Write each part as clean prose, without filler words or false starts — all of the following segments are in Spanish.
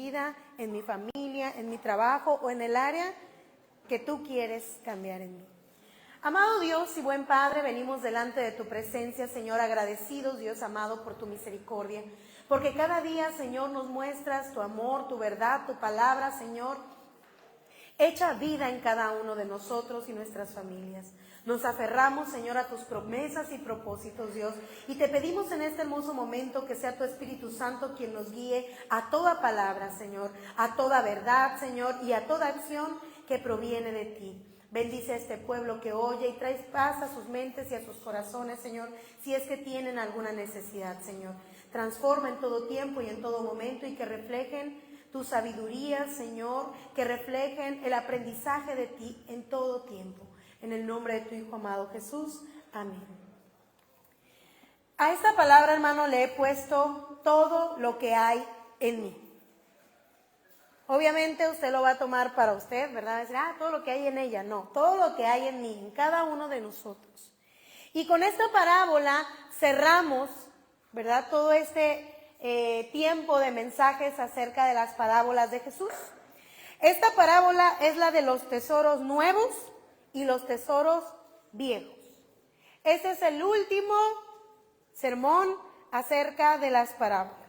vida, en mi familia, en mi trabajo o en el área que tú quieres cambiar en mí. Amado Dios y buen Padre, venimos delante de tu presencia, Señor, agradecidos, Dios amado, por tu misericordia, porque cada día, Señor, nos muestras tu amor, tu verdad, tu palabra, Señor, echa vida en cada uno de nosotros y nuestras familias. Nos aferramos, Señor, a tus promesas y propósitos, Dios, y te pedimos en este hermoso momento que sea tu Espíritu Santo quien nos guíe a toda palabra, Señor, a toda verdad, Señor, y a toda acción que proviene de ti. Bendice a este pueblo que oye y trae paz a sus mentes y a sus corazones, Señor, si es que tienen alguna necesidad, Señor. Transforma en todo tiempo y en todo momento y que reflejen tu sabiduría, Señor, que reflejen el aprendizaje de ti en todo tiempo. En el nombre de tu Hijo amado Jesús. Amén. A esta palabra, hermano, le he puesto todo lo que hay en mí. Obviamente usted lo va a tomar para usted, ¿verdad? Va a decir, todo lo que hay en ella. No, todo lo que hay en mí, en cada uno de nosotros. Y con esta parábola cerramos, ¿verdad? Todo este tiempo de mensajes acerca de las parábolas de Jesús. Esta parábola es la de los tesoros nuevos y los tesoros viejos. Este es el último sermón acerca de las parábolas.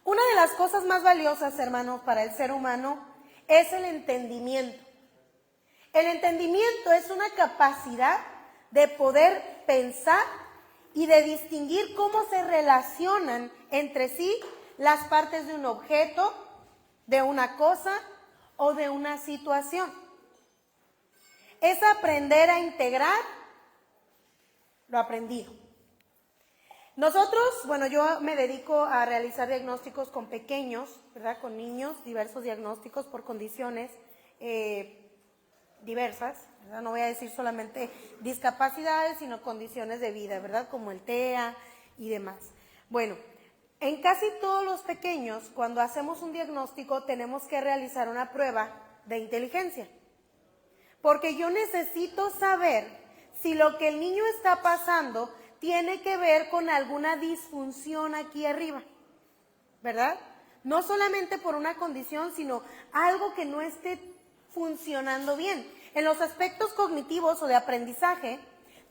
Una de las cosas más valiosas, hermanos, para el ser humano es el entendimiento. El entendimiento es una capacidad de poder pensar y de distinguir cómo se relacionan entre sí las partes de un objeto, de una cosa o de una situación. Es aprender a integrar lo aprendido. Nosotros, yo me dedico a realizar diagnósticos con pequeños, ¿verdad? Con niños, diversos diagnósticos por condiciones diversas, ¿verdad? No voy a decir solamente discapacidades, sino condiciones de vida, ¿verdad? Como el TEA y demás. Bueno, en casi todos los pequeños, cuando hacemos un diagnóstico, tenemos que realizar una prueba de inteligencia. Porque yo necesito saber si lo que el niño está pasando tiene que ver con alguna disfunción aquí arriba, ¿verdad? No solamente por una condición, sino algo que no esté funcionando bien. En los aspectos cognitivos o de aprendizaje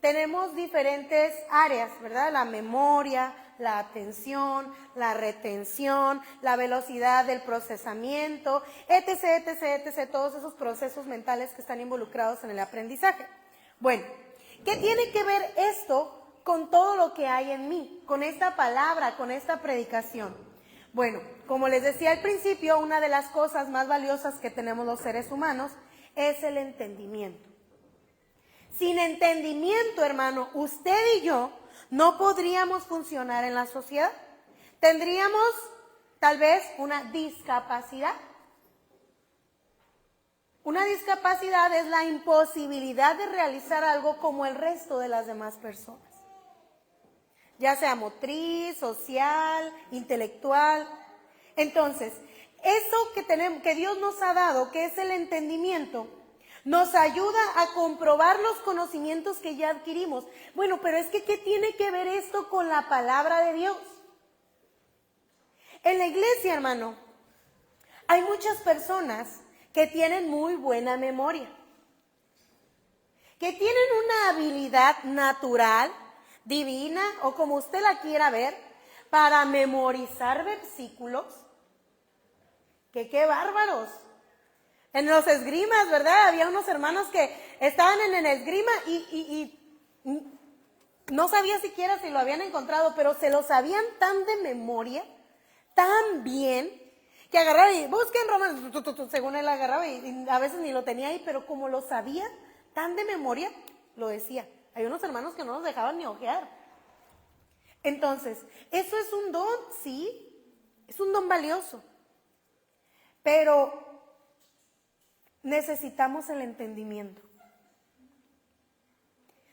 tenemos diferentes áreas, ¿verdad? La memoria, la atención, la retención, la velocidad del procesamiento, etc., etc., etc., todos esos procesos mentales que están involucrados en el aprendizaje. Bueno, ¿qué tiene que ver esto con todo lo que hay en mí, con esta palabra, con esta predicación? Bueno, como les decía al principio, una de las cosas más valiosas que tenemos los seres humanos es el entendimiento. Sin entendimiento, hermano, usted y yo no podríamos funcionar en la sociedad. Tendríamos tal vez una discapacidad. Una discapacidad es la imposibilidad de realizar algo como el resto de las demás personas, ya sea motriz, social, intelectual. Entonces, eso que Dios nos ha dado, que es el entendimiento, nos ayuda a comprobar los conocimientos que ya adquirimos. Bueno, pero es que ¿qué tiene que ver esto con la palabra de Dios? En la iglesia, hermano, hay muchas personas que tienen muy buena memoria, que tienen una habilidad natural, divina, o como usted la quiera ver, para memorizar versículos. Que qué bárbaros. En los esgrimas, ¿verdad? Había unos hermanos que estaban en el esgrima y no sabía siquiera si lo habían encontrado, pero se lo sabían tan de memoria, tan bien, que agarraba y busquen Romanos, según él agarraba y a veces ni lo tenía ahí, pero como lo sabía tan de memoria, lo decía. Hay unos hermanos que no nos dejaban ni ojear. Entonces, eso es un don, sí, es un don valioso, pero necesitamos el entendimiento.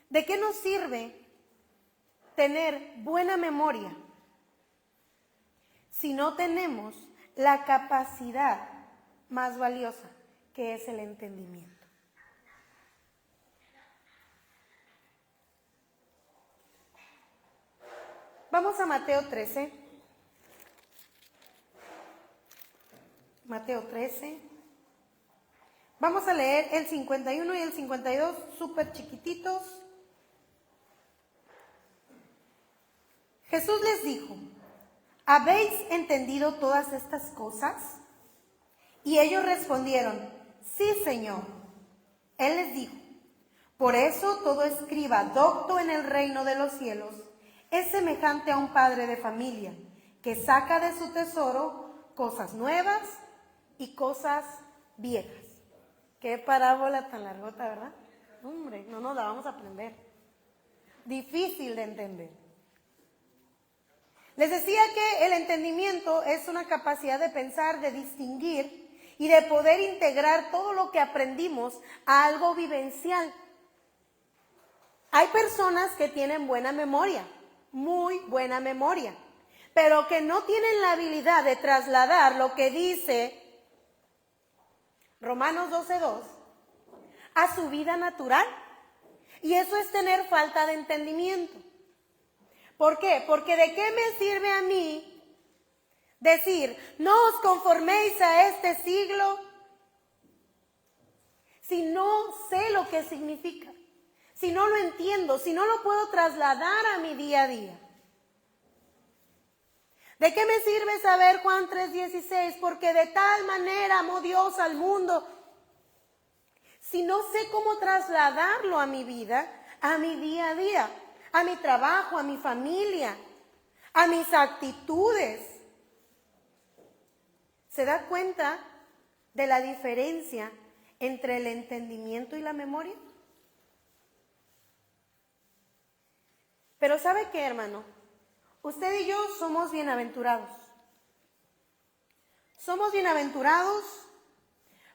¿De qué nos sirve tener buena memoria si no tenemos la capacidad más valiosa, que es el entendimiento? Vamos a Mateo 13. Mateo 13. Vamos a leer el 51 y el 52, súper chiquititos. Jesús les dijo: ¿habéis entendido todas estas cosas? Y ellos respondieron: sí, Señor. Él les dijo: por eso todo escriba docto en el reino de los cielos es semejante a un padre de familia que saca de su tesoro cosas nuevas y cosas viejas. Qué parábola tan largota, ¿verdad? Hombre, no nos la vamos a aprender. Difícil de entender. Les decía que el entendimiento es una capacidad de pensar, de distinguir y de poder integrar todo lo que aprendimos a algo vivencial. Hay personas que tienen buena memoria, muy buena memoria, pero que no tienen la habilidad de trasladar lo que dice Romanos 12:2 a su vida natural. Y eso es tener falta de entendimiento. ¿Por qué? Porque ¿de qué me sirve a mí decir, no os conforméis a este siglo, si no sé lo que significa, si no lo entiendo, si no lo puedo trasladar a mi día a día? ¿De qué me sirve saber Juan 3:16? Porque de tal manera amó Dios al mundo, si no sé cómo trasladarlo a mi vida, a mi día a día, a mi trabajo, a mi familia, a mis actitudes. ¿Se da cuenta de la diferencia entre el entendimiento y la memoria? Pero ¿sabe qué, hermano? Usted y yo somos bienaventurados. Somos bienaventurados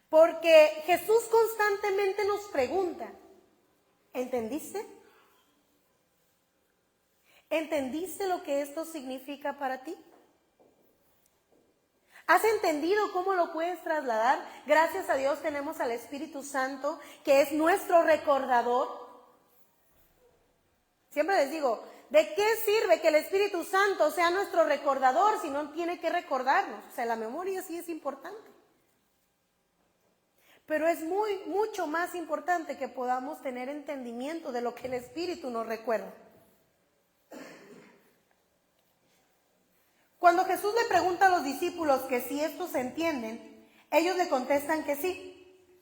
porque Jesús constantemente nos pregunta, ¿entendiste? ¿Entendiste lo que esto significa para ti? ¿Has entendido cómo lo puedes trasladar? Gracias a Dios tenemos al Espíritu Santo, que es nuestro recordador. Siempre les digo, ¿de qué sirve que el Espíritu Santo sea nuestro recordador si no tiene que recordarnos? O sea, la memoria sí es importante. Pero es mucho más importante que podamos tener entendimiento de lo que el Espíritu nos recuerda. Cuando Jesús le pregunta a los discípulos que si estos entienden, ellos le contestan que sí.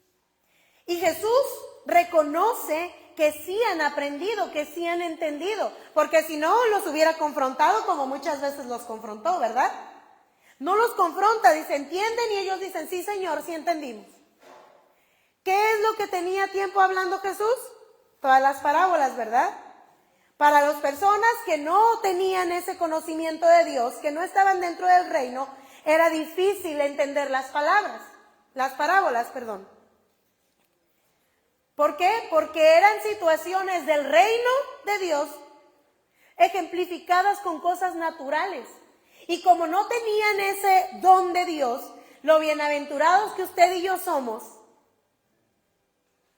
Y Jesús reconoce que sí han aprendido, que sí han entendido, porque si no los hubiera confrontado como muchas veces los confrontó, ¿verdad? No los confronta, dice, ¿entienden? Y ellos dicen, sí, Señor, sí entendimos. ¿Qué es lo que tenía tiempo hablando Jesús? Todas las parábolas, ¿verdad? Para las personas que no tenían ese conocimiento de Dios, que no estaban dentro del reino, era difícil entender las parábolas. ¿Por qué? Porque eran situaciones del reino de Dios ejemplificadas con cosas naturales. Y como no tenían ese don de Dios, lo bienaventurados que usted y yo somos,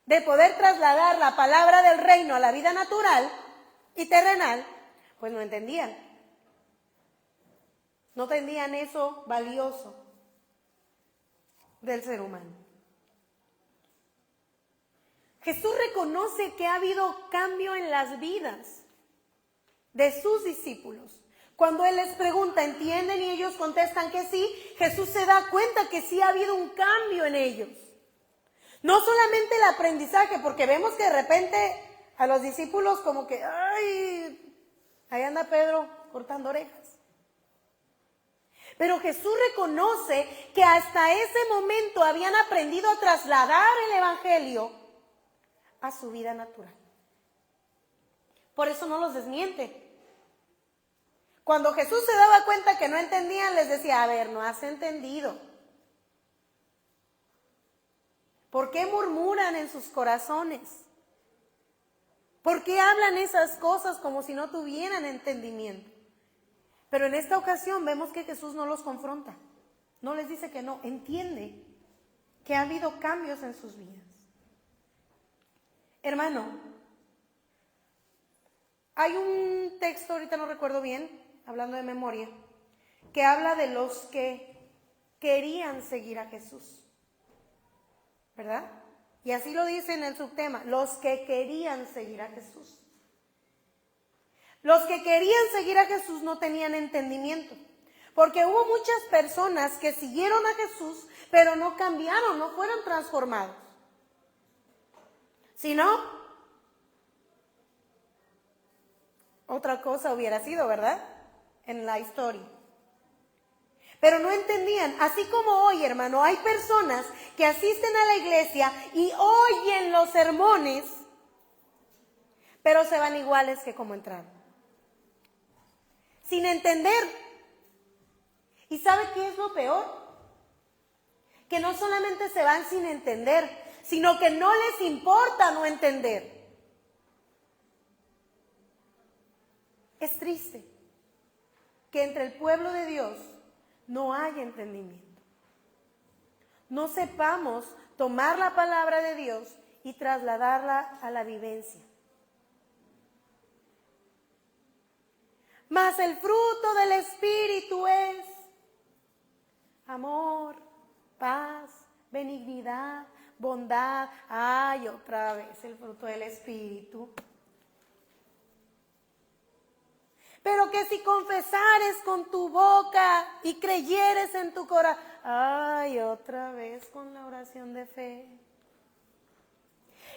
de poder trasladar la palabra del reino a la vida natural y terrenal, pues no entendían. No entendían eso valioso del ser humano. Jesús reconoce que ha habido cambio en las vidas de sus discípulos. Cuando Él les pregunta, ¿entienden? Y ellos contestan que sí, Jesús se da cuenta que sí ha habido un cambio en ellos. No solamente el aprendizaje, porque vemos que de repente a los discípulos como que, ¡ay! Ahí anda Pedro cortando orejas. Pero Jesús reconoce que hasta ese momento habían aprendido a trasladar el Evangelio a su vida natural. Por eso no los desmiente. Cuando Jesús se daba cuenta que no entendían, les decía, a ver, no has entendido. ¿Por qué murmuran en sus corazones? ¿Por qué hablan esas cosas como si no tuvieran entendimiento? Pero en esta ocasión vemos que Jesús no los confronta. No les dice que no, entiende que ha habido cambios en sus vidas. Hermano, hay un texto, ahorita no recuerdo bien, hablando de memoria, que habla de los que querían seguir a Jesús, ¿verdad? Y así lo dice en el subtema, los que querían seguir a Jesús. Los que querían seguir a Jesús no tenían entendimiento, porque hubo muchas personas que siguieron a Jesús, pero no cambiaron, no fueron transformados. Si no, otra cosa hubiera sido, ¿verdad? En la historia. Pero no entendían, así como hoy, hermano, hay personas que asisten a la iglesia y oyen los sermones, pero se van iguales que como entraron. Sin entender. ¿Y sabe qué es lo peor? Que no solamente se van sin entender, sino que no les importa no entender. Es triste que entre el pueblo de Dios no haya entendimiento. No sepamos tomar la palabra de Dios y trasladarla a la vivencia. Mas el fruto del Espíritu es amor, paz, benignidad, bondad. Ay, otra vez el fruto del Espíritu. Pero que si confesares con tu boca y creyeres en tu corazón. Ay, otra vez con la oración de fe.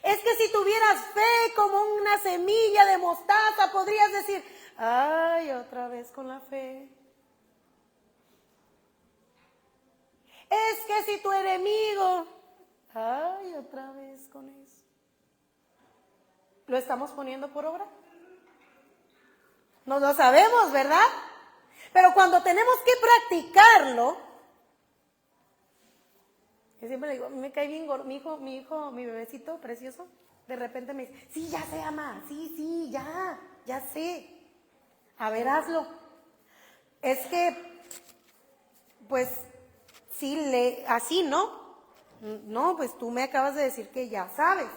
Es que si tuvieras fe como una semilla de mostaza, podrías decir, ay, otra vez con la fe. Es que si tu enemigo, ay, otra vez con eso. ¿Lo estamos poniendo por obra? No lo sabemos, ¿verdad? Pero cuando tenemos que practicarlo, yo siempre le digo, me cae bien gordo, mi bebecito precioso, de repente me dice, sí, ya sé, mamá, sí, ya sé. A ver, hazlo. Es que, pues, sí, así, ¿no? No, pues tú me acabas de decir que ya sabes.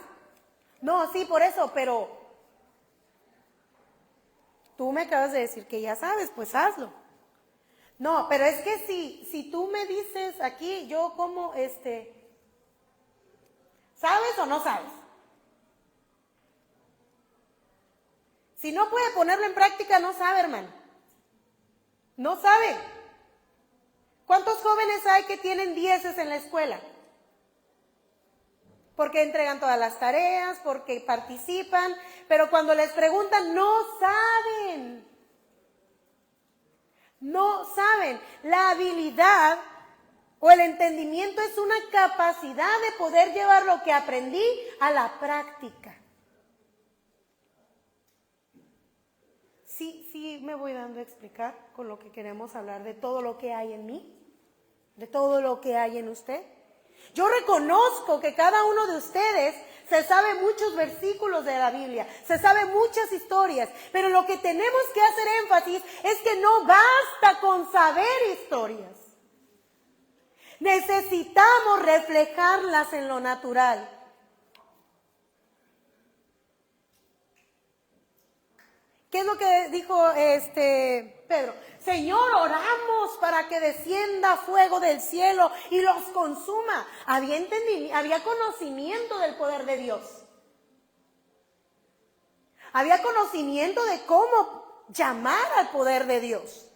No, sí, por eso, pero tú me acabas de decir que ya sabes, pues hazlo. No, pero es que si tú me dices aquí, yo como, ¿sabes o no sabes? Si no puede ponerlo en práctica, no sabe, hermano. No sabe. ¿Cuántos jóvenes hay que tienen 10 en la escuela? Porque entregan todas las tareas, porque participan, pero cuando les preguntan, no saben. No saben. La habilidad o el entendimiento es una capacidad de poder llevar lo que aprendí a la práctica. Sí me voy dando a explicar con lo que queremos hablar, de todo lo que hay en mí, de todo lo que hay en usted. Yo reconozco que cada uno de ustedes se sabe muchos versículos de la Biblia, se sabe muchas historias, pero lo que tenemos que hacer énfasis es que no basta con saber historias. Necesitamos reflejarlas en lo natural. ¿Qué es lo que dijo Pedro? Señor, oramos para que descienda fuego del cielo y los consuma. Había conocimiento del poder de Dios. Había conocimiento de cómo llamar al poder de Dios.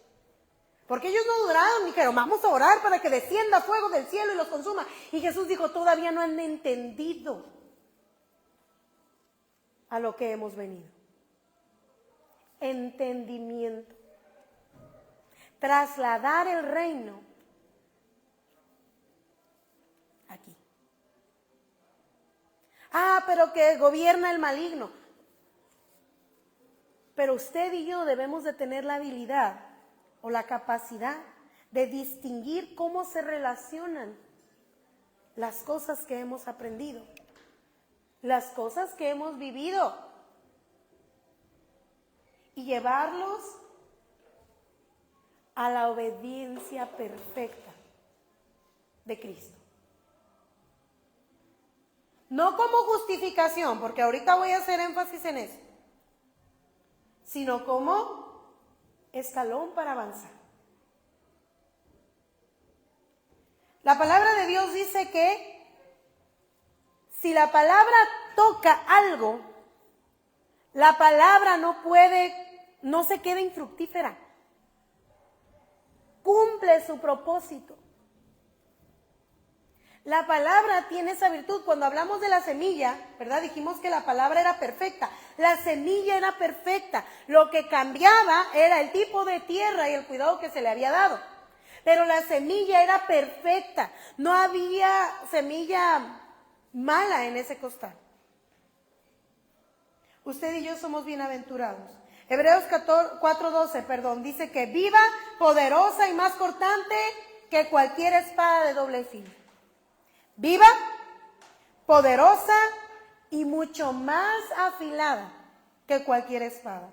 Porque ellos no duraron, dijeron, vamos a orar para que descienda fuego del cielo y los consuma. Y Jesús dijo, todavía no han entendido a lo que hemos venido. Entendimiento. Trasladar el reino aquí. Pero que gobierna el maligno. Pero usted y yo debemos de tener la habilidad o la capacidad de distinguir cómo se relacionan las cosas que hemos aprendido, las cosas que hemos vivido, y llevarlos a la obediencia perfecta de Cristo. No como justificación, porque ahorita voy a hacer énfasis en eso, sino como escalón para avanzar. La palabra de Dios dice que si la palabra toca algo, la palabra no se queda infructífera. Cumple su propósito. La palabra tiene esa virtud. Cuando hablamos de la semilla, ¿verdad? Dijimos que la palabra era perfecta. La semilla era perfecta. Lo que cambiaba era el tipo de tierra y el cuidado que se le había dado. Pero la semilla era perfecta. No había semilla mala en ese costal. Usted y yo somos bienaventurados. Hebreos 4:12, dice que viva, poderosa y más cortante que cualquier espada de doble filo. Viva, poderosa y mucho más afilada que cualquier espada.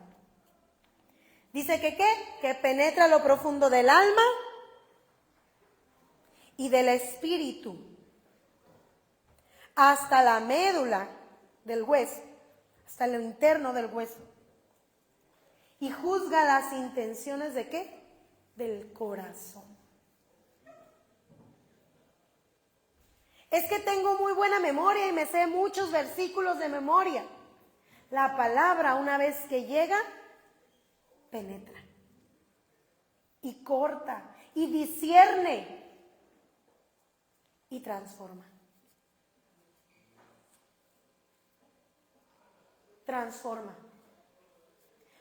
Dice que ¿qué? Que penetra lo profundo del alma y del espíritu, hasta la médula del hueso, hasta lo interno del hueso. Y juzga las intenciones ¿de qué? Del corazón. Es que tengo muy buena memoria y me sé muchos versículos de memoria. La palabra, una vez que llega, penetra y corta y discierne y transforma. Transforma.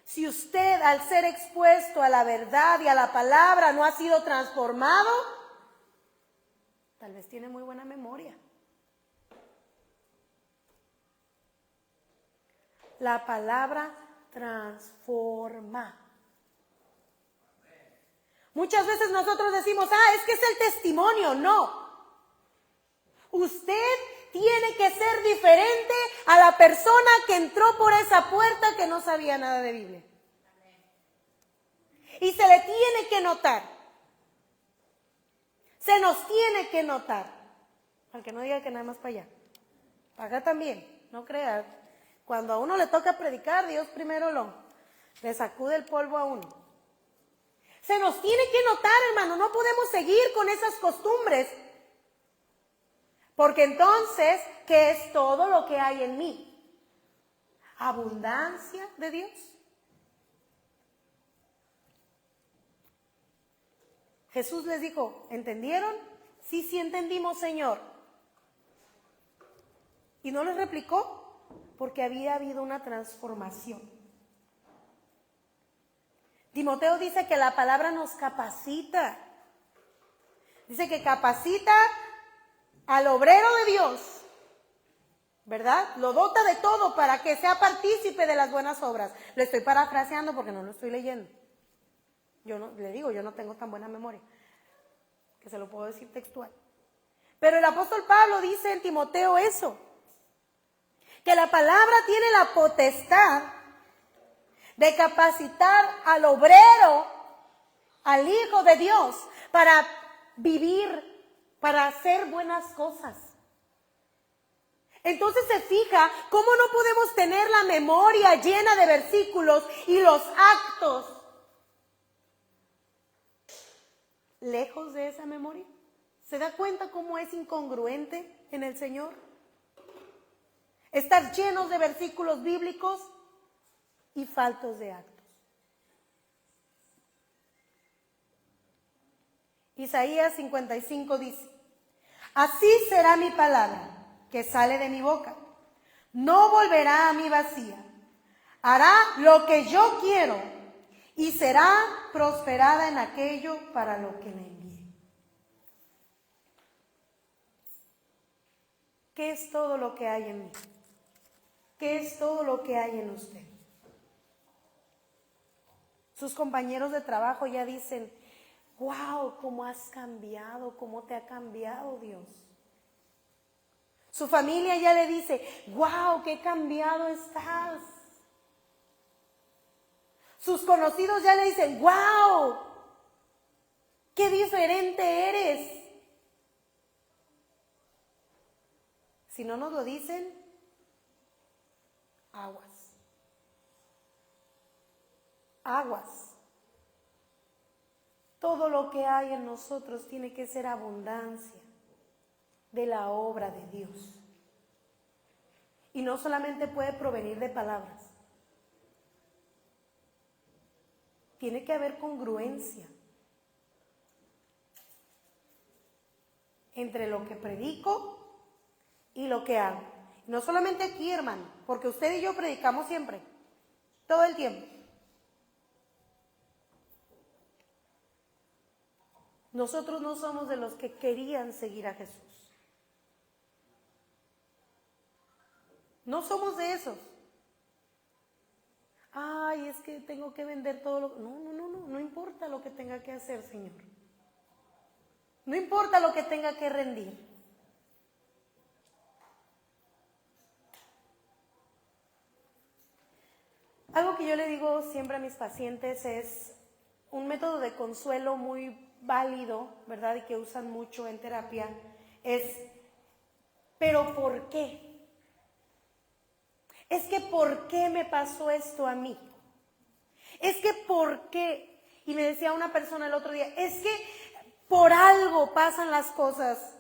Si usted, al ser expuesto a la verdad y a la palabra, no ha sido transformado, tal vez tiene muy buena memoria. La palabra transforma. Muchas veces nosotros decimos, es que es el testimonio. No. Usted tiene que ser diferente a la persona que entró por esa puerta que no sabía nada de Biblia. Y se le tiene que notar. Se nos tiene que notar. Al que no diga que nada más para allá. Para acá también, no crea. Cuando a uno le toca predicar, Dios primero le sacude el polvo a uno. Se nos tiene que notar, hermano. No podemos seguir con esas costumbres. Porque entonces, ¿qué es todo lo que hay en mí? Abundancia de Dios. Jesús les dijo, ¿entendieron? Sí entendimos, Señor. Y no les replicó porque había habido una transformación. Timoteo dice que la palabra nos capacita. Dice que capacita al obrero de Dios, ¿verdad? Lo dota de todo para que sea partícipe de las buenas obras. Lo estoy parafraseando porque no lo estoy leyendo. Yo no tengo tan buena memoria, que se lo puedo decir textual. Pero el apóstol Pablo dice en Timoteo eso, que la palabra tiene la potestad de capacitar al obrero, al Hijo de Dios, para vivir, para hacer buenas cosas. Entonces se fija cómo no podemos tener la memoria llena de versículos y los actos lejos de esa memoria. ¿Se da cuenta cómo es incongruente en el Señor? Estar llenos de versículos bíblicos y faltos de actos. Isaías 55 dice, así será mi palabra que sale de mi boca. No volverá a mí vacía. Hará lo que yo quiero y será prosperada en aquello para lo que le envíe. ¿Qué es todo lo que hay en mí? ¿Qué es todo lo que hay en usted? Sus compañeros de trabajo ya dicen, wow, cómo has cambiado, cómo te ha cambiado Dios. Su familia ya le dice, wow, qué cambiado estás. Sus conocidos ya le dicen, wow, qué diferente eres. Si no nos lo dicen, aguas. Aguas. todo lo que hay en nosotros tiene que ser abundancia de la obra de Dios. Y no solamente puede provenir de palabras. Tiene que haber congruencia entre lo que predico y lo que hago. No solamente aquí, hermano, porque usted y yo predicamos siempre, todo el tiempo. Nosotros no somos de los que querían seguir a Jesús. No somos de esos. Ay, es que tengo que vender todo lo... No importa lo que tenga que hacer, Señor. No importa lo que tenga que rendir. Algo que yo le digo siempre a mis pacientes es un método de consuelo muy válido, ¿verdad? Y que usan mucho en terapia, es, ¿pero por qué? Es que ¿por qué me pasó esto a mí? Es que ¿por qué? Y me decía una persona el otro día, es que por algo pasan las cosas.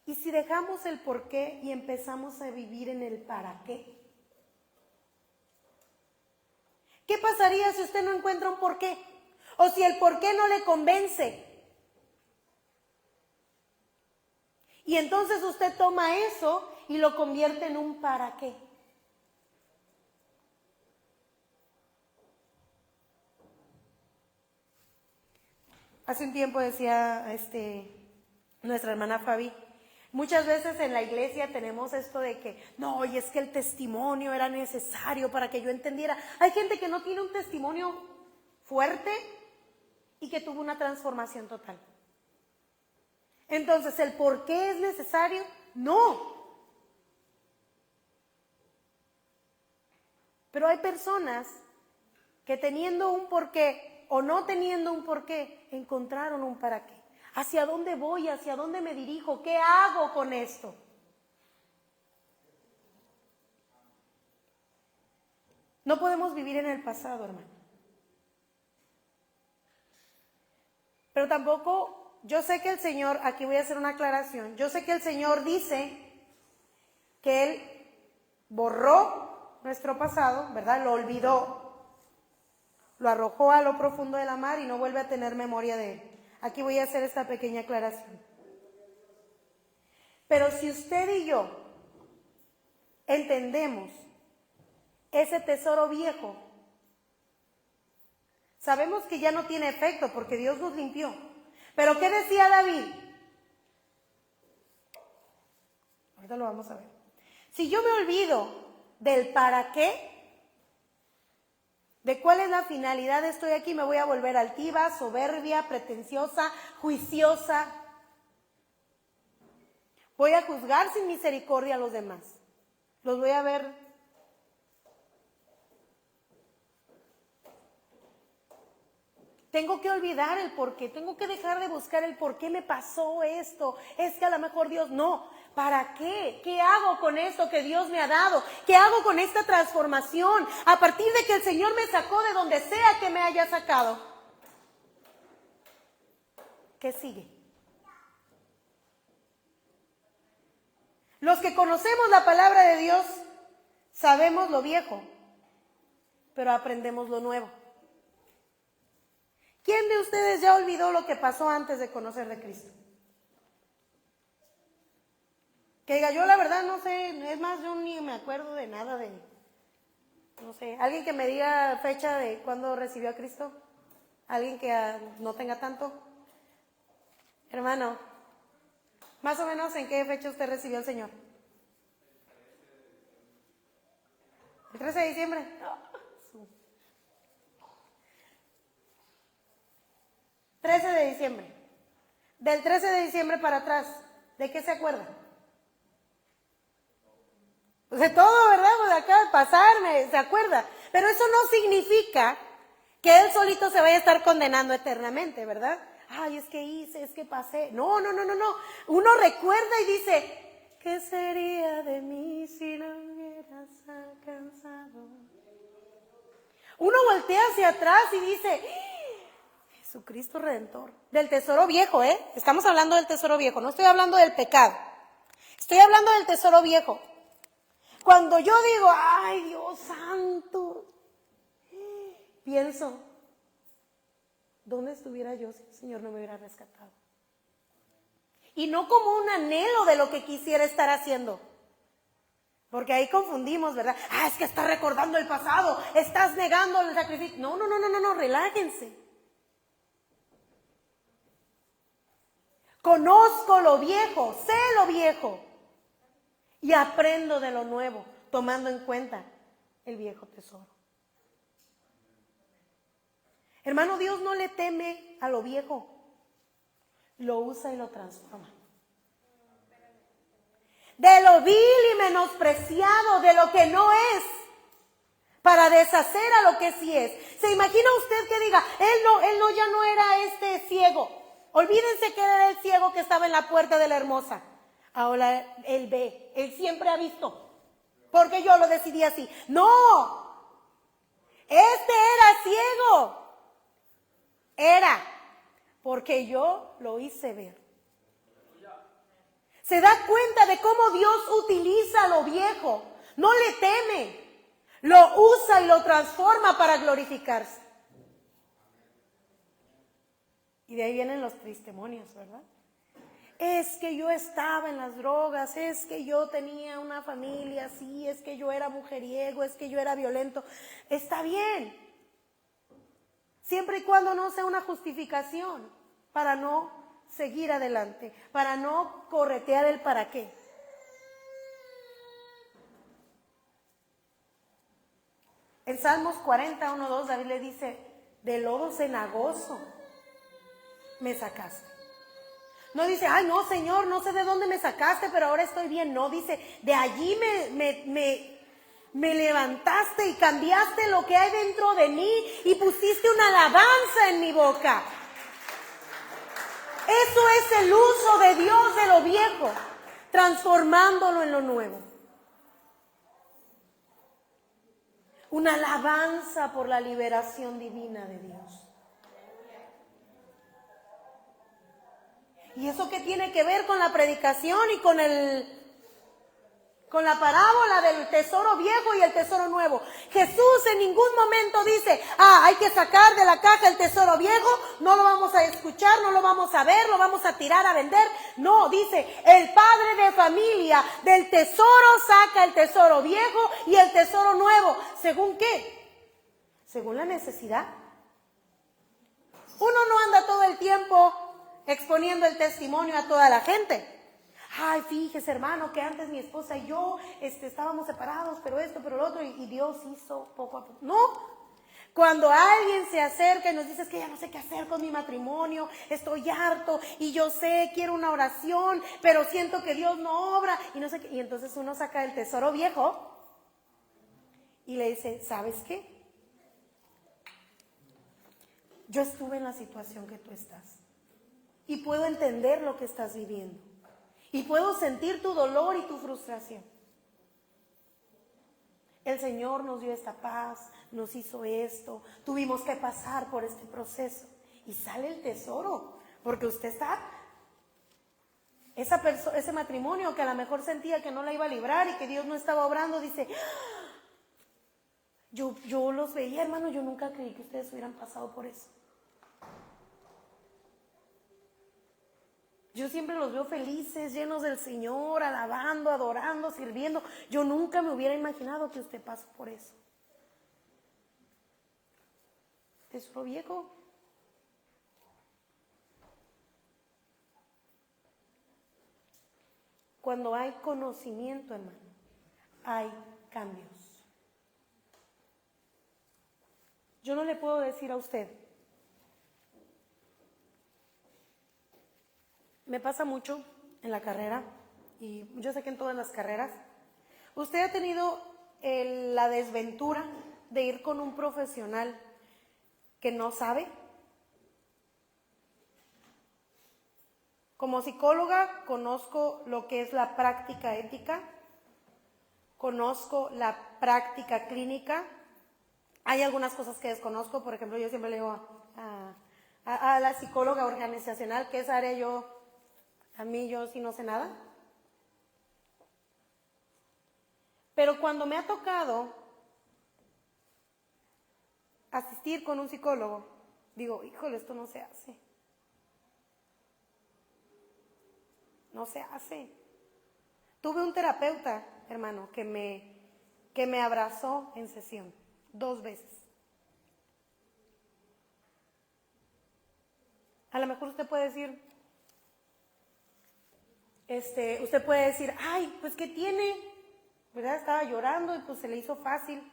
Y si dejamos el por qué y empezamos a vivir en el para qué, ¿qué pasaría si usted no encuentra un por qué? O si el por qué no le convence. Y entonces usted toma eso y lo convierte en un para qué. Hace un tiempo decía nuestra hermana Fabi, muchas veces en la iglesia tenemos esto de que, no, y es que el testimonio era necesario para que yo entendiera. Hay gente que no tiene un testimonio fuerte y que tuvo una transformación total. Entonces, ¿el por qué es necesario? No. Pero hay personas que teniendo un porqué o no teniendo un porqué, encontraron un para qué. ¿Hacia dónde voy? ¿Hacia dónde me dirijo? ¿Qué hago con esto? No podemos vivir en el pasado, hermano. Pero tampoco, yo sé que el Señor, aquí voy a hacer una aclaración, yo sé que el Señor dice que Él borró nuestro pasado, ¿verdad? Lo olvidó, lo arrojó a lo profundo de la mar y no vuelve a tener memoria de él. Aquí voy a hacer esta pequeña aclaración. Pero si usted y yo entendemos ese tesoro viejo, sabemos que ya no tiene efecto porque Dios nos limpió. Pero ¿qué decía David? Ahorita lo vamos a ver. Si yo me olvido del para qué, de cuál es la finalidad de estoy aquí, me voy a volver altiva, soberbia, pretenciosa, juiciosa. Voy a juzgar sin misericordia a los demás. Los voy a ver. Tengo que olvidar el por qué, tengo que dejar de buscar el por qué me pasó esto. Es que a lo mejor Dios, no. ¿Para qué? ¿Qué hago con esto que Dios me ha dado? ¿Qué hago con esta transformación? A partir de que el Señor me sacó de donde sea que me haya sacado. ¿Qué sigue? Los que conocemos la palabra de Dios, sabemos lo viejo, pero aprendemos lo nuevo. ¿Quién de ustedes ya olvidó lo que pasó antes de conocer de Cristo? Que diga, yo la verdad no sé, es más, yo ni me acuerdo de nada de, no sé, alguien que me diga fecha de cuándo recibió a Cristo, alguien que no tenga tanto. Hermano, más o menos en qué fecha usted recibió al Señor. ¿El 13 de diciembre? No. 13 de diciembre. Del 13 de diciembre para atrás, ¿de qué se acuerda? Pues de todo, ¿verdad? Pues de acá de pasarme, ¿se acuerda? Pero eso no significa que él solito se vaya a estar condenando eternamente, ¿verdad? Ay, es que hice, es que pasé. No. Uno recuerda y dice, ¿qué sería de mí si no hubieras alcanzado? Uno voltea hacia atrás y dice, Jesucristo Redentor. Del tesoro viejo, ¿eh? Estamos hablando del tesoro viejo, no estoy hablando del pecado. Estoy hablando del tesoro viejo. Cuando yo digo, ay, Dios santo, pienso, ¿dónde estuviera yo si el Señor no me hubiera rescatado? Y no como un anhelo de lo que quisiera estar haciendo. Porque ahí confundimos, ¿verdad? Es que estás recordando el pasado, estás negando el sacrificio. No, relájense. Conozco lo viejo, sé lo viejo y aprendo de lo nuevo, tomando en cuenta el viejo tesoro. Hermano, Dios no le teme a lo viejo, lo usa y lo transforma. De lo vil y menospreciado, de lo que no es, para deshacer a lo que sí es. ¿Se imagina usted que diga, él ya no era ciego? Olvídense que era el ciego que estaba en la puerta de la hermosa. Ahora él ve, él siempre ha visto, porque yo lo decidí así. No, este era ciego, era porque yo lo hice ver. Se da cuenta de cómo Dios utiliza lo viejo, no le teme, lo usa y lo transforma para glorificarse. Y de ahí vienen los testimonios, ¿verdad? Es que yo estaba en las drogas, es que yo tenía una familia así, es que yo era mujeriego, es que yo era violento. Está bien, siempre y cuando no sea una justificación para no seguir adelante, para no corretear el para qué. En Salmos 40, 1, 2, David le dice, de lodo cenagoso me sacaste. No dice, ay no Señor, no sé de dónde me sacaste, pero ahora estoy bien. No, dice, de allí me levantaste y cambiaste lo que hay dentro de mí y pusiste una alabanza en mi boca. Eso es el uso de Dios de lo viejo, transformándolo en lo nuevo. Una alabanza por la liberación divina de Dios. ¿Y eso qué tiene que ver con la predicación y con la parábola del tesoro viejo y el tesoro nuevo? Jesús en ningún momento dice, hay que sacar de la caja el tesoro viejo, no lo vamos a escuchar, no lo vamos a ver, lo vamos a tirar a vender. No, dice, el padre de familia del tesoro saca el tesoro viejo y el tesoro nuevo. ¿Según qué? Según la necesidad. Uno no anda todo el tiempo exponiendo el testimonio a toda la gente. Ay, fíjese hermano que antes mi esposa y yo estábamos separados, pero esto, pero lo otro, y Dios hizo poco a poco. No, cuando alguien se acerca y nos dice, es que ya no sé qué hacer con mi matrimonio, estoy harto, y yo sé, quiero una oración, pero siento que Dios no obra, y no sé qué, y entonces uno saca el tesoro viejo y le dice, ¿sabes qué? Yo estuve en la situación que tú estás, y puedo entender lo que estás viviendo. Y puedo sentir tu dolor y tu frustración. El Señor nos dio esta paz, nos hizo esto, tuvimos que pasar por este proceso. Y sale el tesoro, porque usted está, ese matrimonio que a lo mejor sentía que no la iba a librar y que Dios no estaba obrando, dice, yo los veía, hermano, yo nunca creí que ustedes hubieran pasado por eso. Yo siempre los veo felices, llenos del Señor, alabando, adorando, sirviendo. Yo nunca me hubiera imaginado que usted pasó por eso. Tesoro viejo. Cuando hay conocimiento, hermano, hay cambios. Yo no le puedo decir a usted, me pasa mucho en la carrera, y yo sé que en todas las carreras, usted ha tenido la desventura de ir con un profesional que no sabe. Como psicóloga conozco lo que es la práctica ética, conozco la práctica clínica. Hay algunas cosas que desconozco, por ejemplo, yo siempre le digo a a la psicóloga organizacional, que esa área yo sí no sé nada. Pero cuando me ha tocado asistir con un psicólogo, digo, híjole, esto no se hace. No se hace. Tuve un terapeuta, hermano, que me abrazó en sesión 2 veces. A lo mejor usted puede decir, ay, pues ¿qué tiene? ¿Verdad? Estaba llorando y pues se le hizo fácil.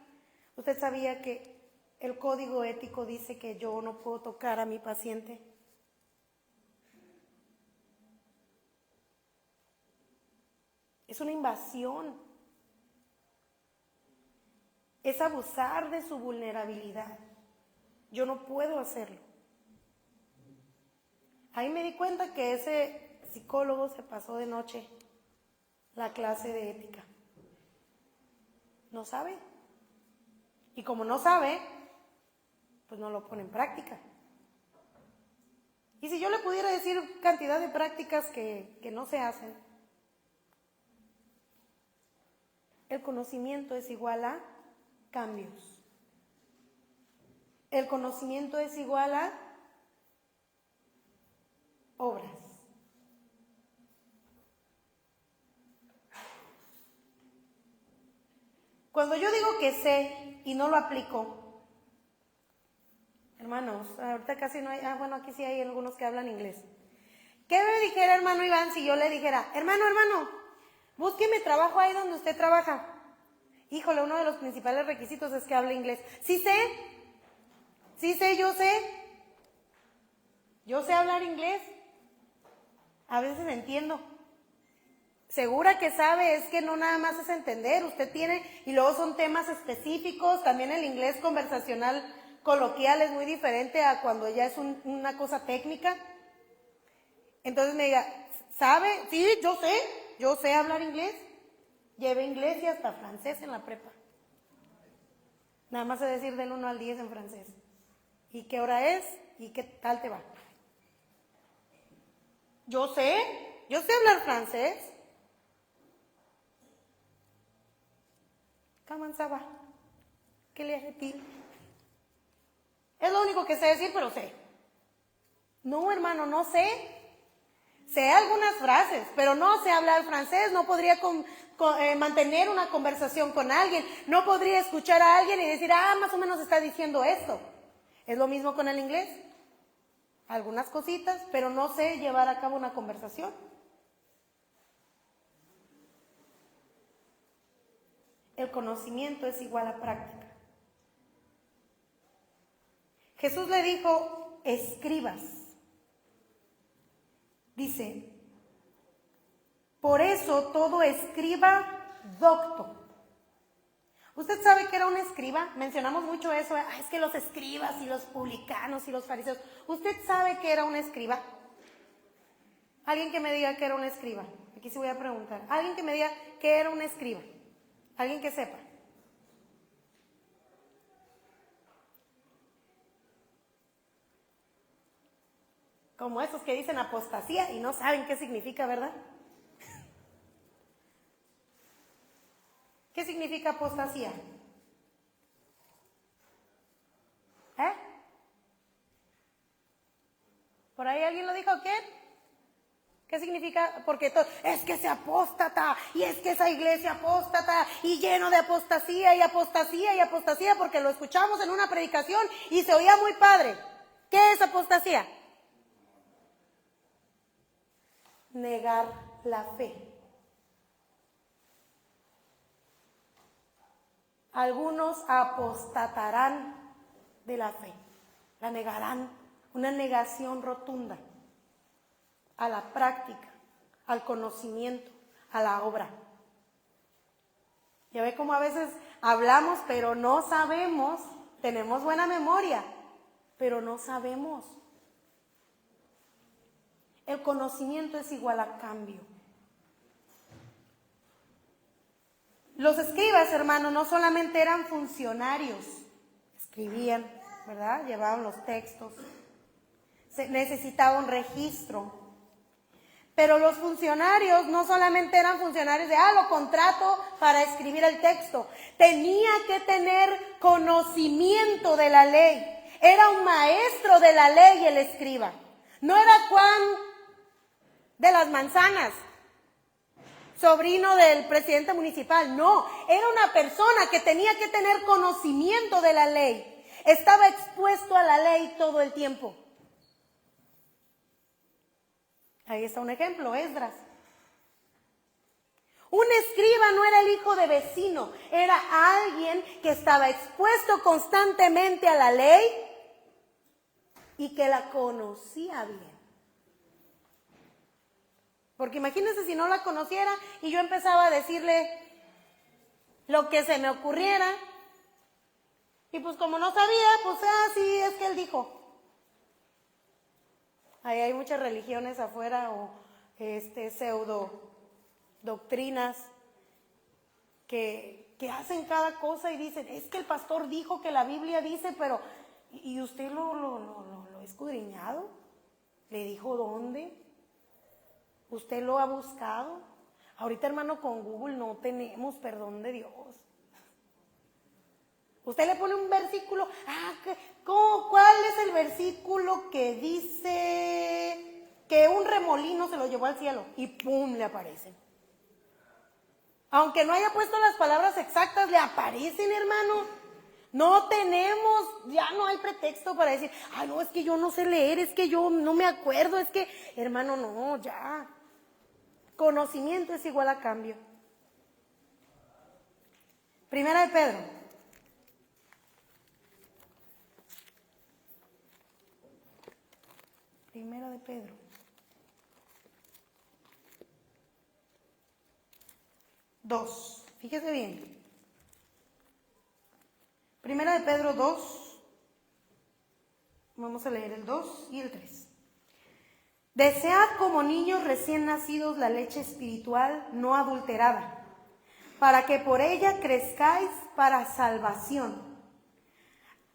Usted sabía que el código ético dice que yo no puedo tocar a mi paciente. Es una invasión. Es abusar de su vulnerabilidad. Yo no puedo hacerlo. Ahí me di cuenta que ese psicólogo se pasó de noche la clase de ética. No sabe. Y como no sabe, pues no lo pone en práctica. Y si yo le pudiera decir cantidad de prácticas que no se hacen, el conocimiento es igual a cambios. El conocimiento es igual a obras. Cuando yo digo que sé y no lo aplico, hermanos, ahorita casi no hay, bueno, aquí sí hay algunos que hablan inglés. ¿Qué me dijera hermano Iván si yo le dijera, hermano, búsqueme trabajo ahí donde usted trabaja? Híjole, uno de los principales requisitos es que hable inglés. Sí sé, yo sé hablar inglés. A veces entiendo. Segura que sabe, es que no nada más es entender, usted tiene, y luego son temas específicos, también el inglés conversacional coloquial es muy diferente a cuando ya es una cosa técnica. Entonces me diga, ¿sabe? Sí, yo sé hablar inglés. Llevé inglés y hasta francés en la prepa. Nada más sé decir del 1 al 10 en francés. ¿Y qué hora es? ¿Y qué tal te va? Yo sé hablar francés. Comment ça va? ¿Qué le hace? Es lo único que sé decir, pero sé. No, hermano, no sé. Sé algunas frases, pero no sé hablar francés. No podría mantener una conversación con alguien. No podría escuchar a alguien y decir, más o menos está diciendo esto. Es lo mismo con el inglés. Algunas cositas, pero no sé llevar a cabo una conversación. El conocimiento es igual a práctica. Jesús le dijo, escribas. Dice, por eso todo escriba docto. ¿Usted sabe qué era un escriba? Mencionamos mucho eso, es que los escribas y los publicanos y los fariseos. ¿Usted sabe qué era un escriba? Alguien que me diga qué era un escriba. Aquí sí voy a preguntar. Alguien que me diga qué era un escriba. Alguien que sepa. Como esos que dicen apostasía y no saben qué significa, ¿verdad? ¿Qué significa apostasía? ¿Por ahí alguien lo dijo? ¿Quién? ¿Qué significa? Porque es que se apóstata, y es que esa iglesia apóstata, y lleno de apostasía, y apostasía, y apostasía, porque lo escuchamos en una predicación y se oía muy padre. ¿Qué es apostasía? Negar la fe. Algunos apostatarán de la fe, la negarán, una negación rotunda a la práctica, al conocimiento, a la obra. Ya ve cómo a veces hablamos, pero no sabemos, tenemos buena memoria, pero no sabemos. El conocimiento es igual a cambio. Los escribas, hermano, no solamente eran funcionarios, escribían, ¿verdad? Llevaban los textos, se necesitaba un registro. Pero los funcionarios no solamente eran funcionarios de, lo contrato para escribir el texto. Tenía que tener conocimiento de la ley. Era un maestro de la ley el escriba. No era Juan de las Manzanas, sobrino del presidente municipal. No, era una persona que tenía que tener conocimiento de la ley. Estaba expuesto a la ley todo el tiempo. Ahí está un ejemplo, Esdras. Un escriba no era el hijo de vecino, era alguien que estaba expuesto constantemente a la ley y que la conocía bien. Porque imagínense si no la conociera y yo empezaba a decirle lo que se me ocurriera. Y pues como no sabía, pues sí, es que él dijo. Ahí hay muchas religiones afuera o pseudo doctrinas que hacen cada cosa y dicen, es que el pastor dijo que la Biblia dice, pero ¿y usted lo ha escudriñado? ¿Le dijo dónde? ¿Usted lo ha buscado? Ahorita, hermano, con Google no tenemos perdón de Dios. Usted le pone un versículo, ¿cuál es el versículo que dice que un remolino se lo llevó al cielo? Y ¡pum!, le aparecen. Aunque no haya puesto las palabras exactas, le aparecen, hermano. No tenemos, ya no hay pretexto para decir, no, es que yo no sé leer, es que yo no me acuerdo, es que, hermano, no, ya. Conocimiento es igual a cambio. Primera de Pedro. Primera de Pedro. Dos. Fíjese bien. Primera de Pedro 2. Vamos a leer el 2 y el 3. Desead como niños recién nacidos la leche espiritual no adulterada, para que por ella crezcáis para salvación,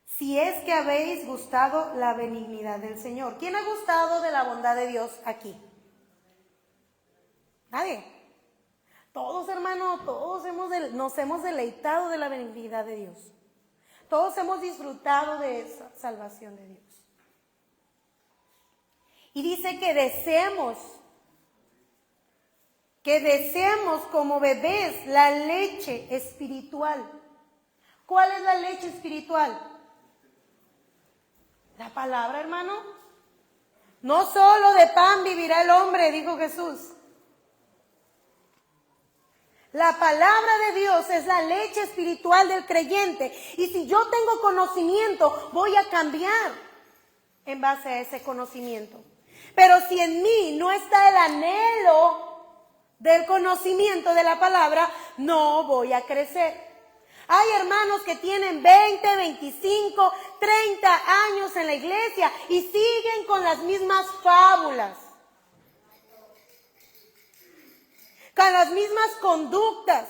si es que habéis gustado la benignidad del Señor. ¿Quién ha gustado de la bondad de Dios aquí? Nadie. Todos, hermano, todos nos hemos deleitado de la benignidad de Dios. Todos hemos disfrutado de esa salvación de Dios. Y dice que deseemos como bebés la leche espiritual. ¿Cuál es la leche espiritual? La palabra, hermano. No solo de pan vivirá el hombre, dijo Jesús. La palabra de Dios es la leche espiritual del creyente. Y si yo tengo conocimiento, voy a cambiar en base a ese conocimiento. Pero si en mí no está el anhelo del conocimiento de la palabra, no voy a crecer. Hay hermanos que tienen 20, 25, 30 años en la iglesia y siguen con las mismas fábulas, con las mismas conductas,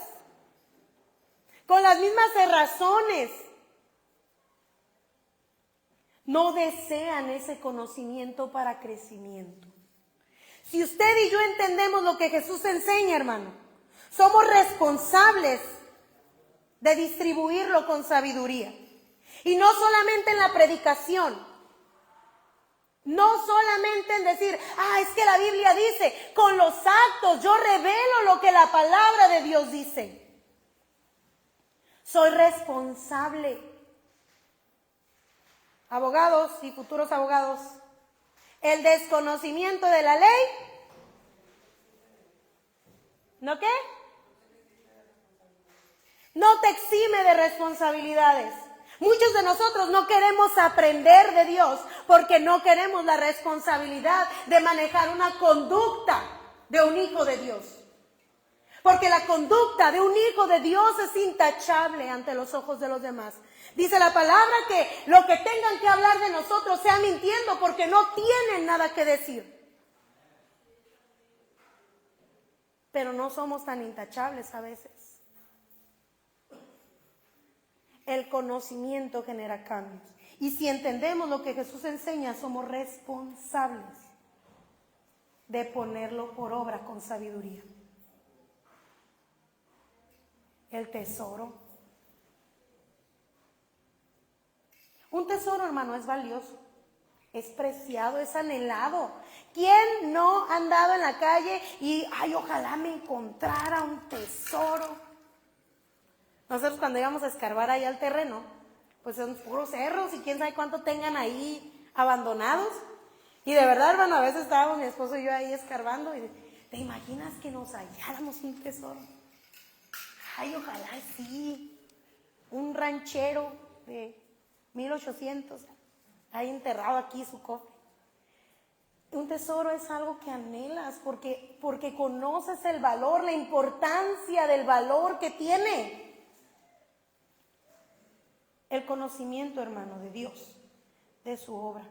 con las mismas razones. No desean ese conocimiento para crecimiento. Si usted y yo entendemos lo que Jesús enseña, hermano, somos responsables de distribuirlo con sabiduría. Y no solamente en la predicación, no solamente en decir, es que la Biblia dice, con los actos yo revelo lo que la palabra de Dios dice. Soy responsable. Abogados y futuros abogados, el desconocimiento de la ley, ¿no qué? No te exime de responsabilidades. Muchos de nosotros no queremos aprender de Dios porque no queremos la responsabilidad de manejar una conducta de un hijo de Dios. Porque la conducta de un hijo de Dios es intachable ante los ojos de los demás. Dice la palabra que lo que tengan que hablar de nosotros sea mintiendo porque no tienen nada que decir. Pero no somos tan intachables a veces. El conocimiento genera cambios. Y si entendemos lo que Jesús enseña, somos responsables de ponerlo por obra con sabiduría. El tesoro. Un tesoro, hermano, es valioso, es preciado, es anhelado. ¿Quién no ha andado en la calle y, ay, ojalá me encontrara un tesoro? Nosotros cuando íbamos a escarbar ahí al terreno, pues son puros cerros y quién sabe cuánto tengan ahí abandonados. Y de verdad, hermano, a veces estábamos mi esposo y yo ahí escarbando y ¿te imaginas que nos halláramos un tesoro? Ay, ojalá sí. Un ranchero de 1800, ahí enterrado aquí su cofre. Un tesoro es algo que anhelas porque conoces el valor, la importancia del valor que tiene. El conocimiento, hermano, de Dios, de su obra,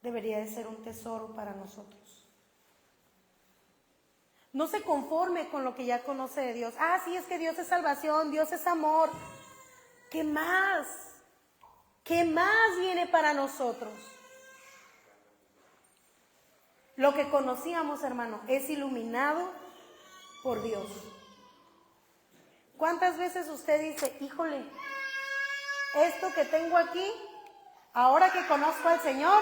debería de ser un tesoro para nosotros. No se conforme con lo que ya conoce de Dios. Ah, sí, es que Dios es salvación, Dios es amor. ¿Qué más? ¿Qué más viene para nosotros? Lo que conocíamos, hermano, es iluminado por Dios. ¿Cuántas veces usted dice, híjole, esto que tengo aquí, ahora que conozco al Señor,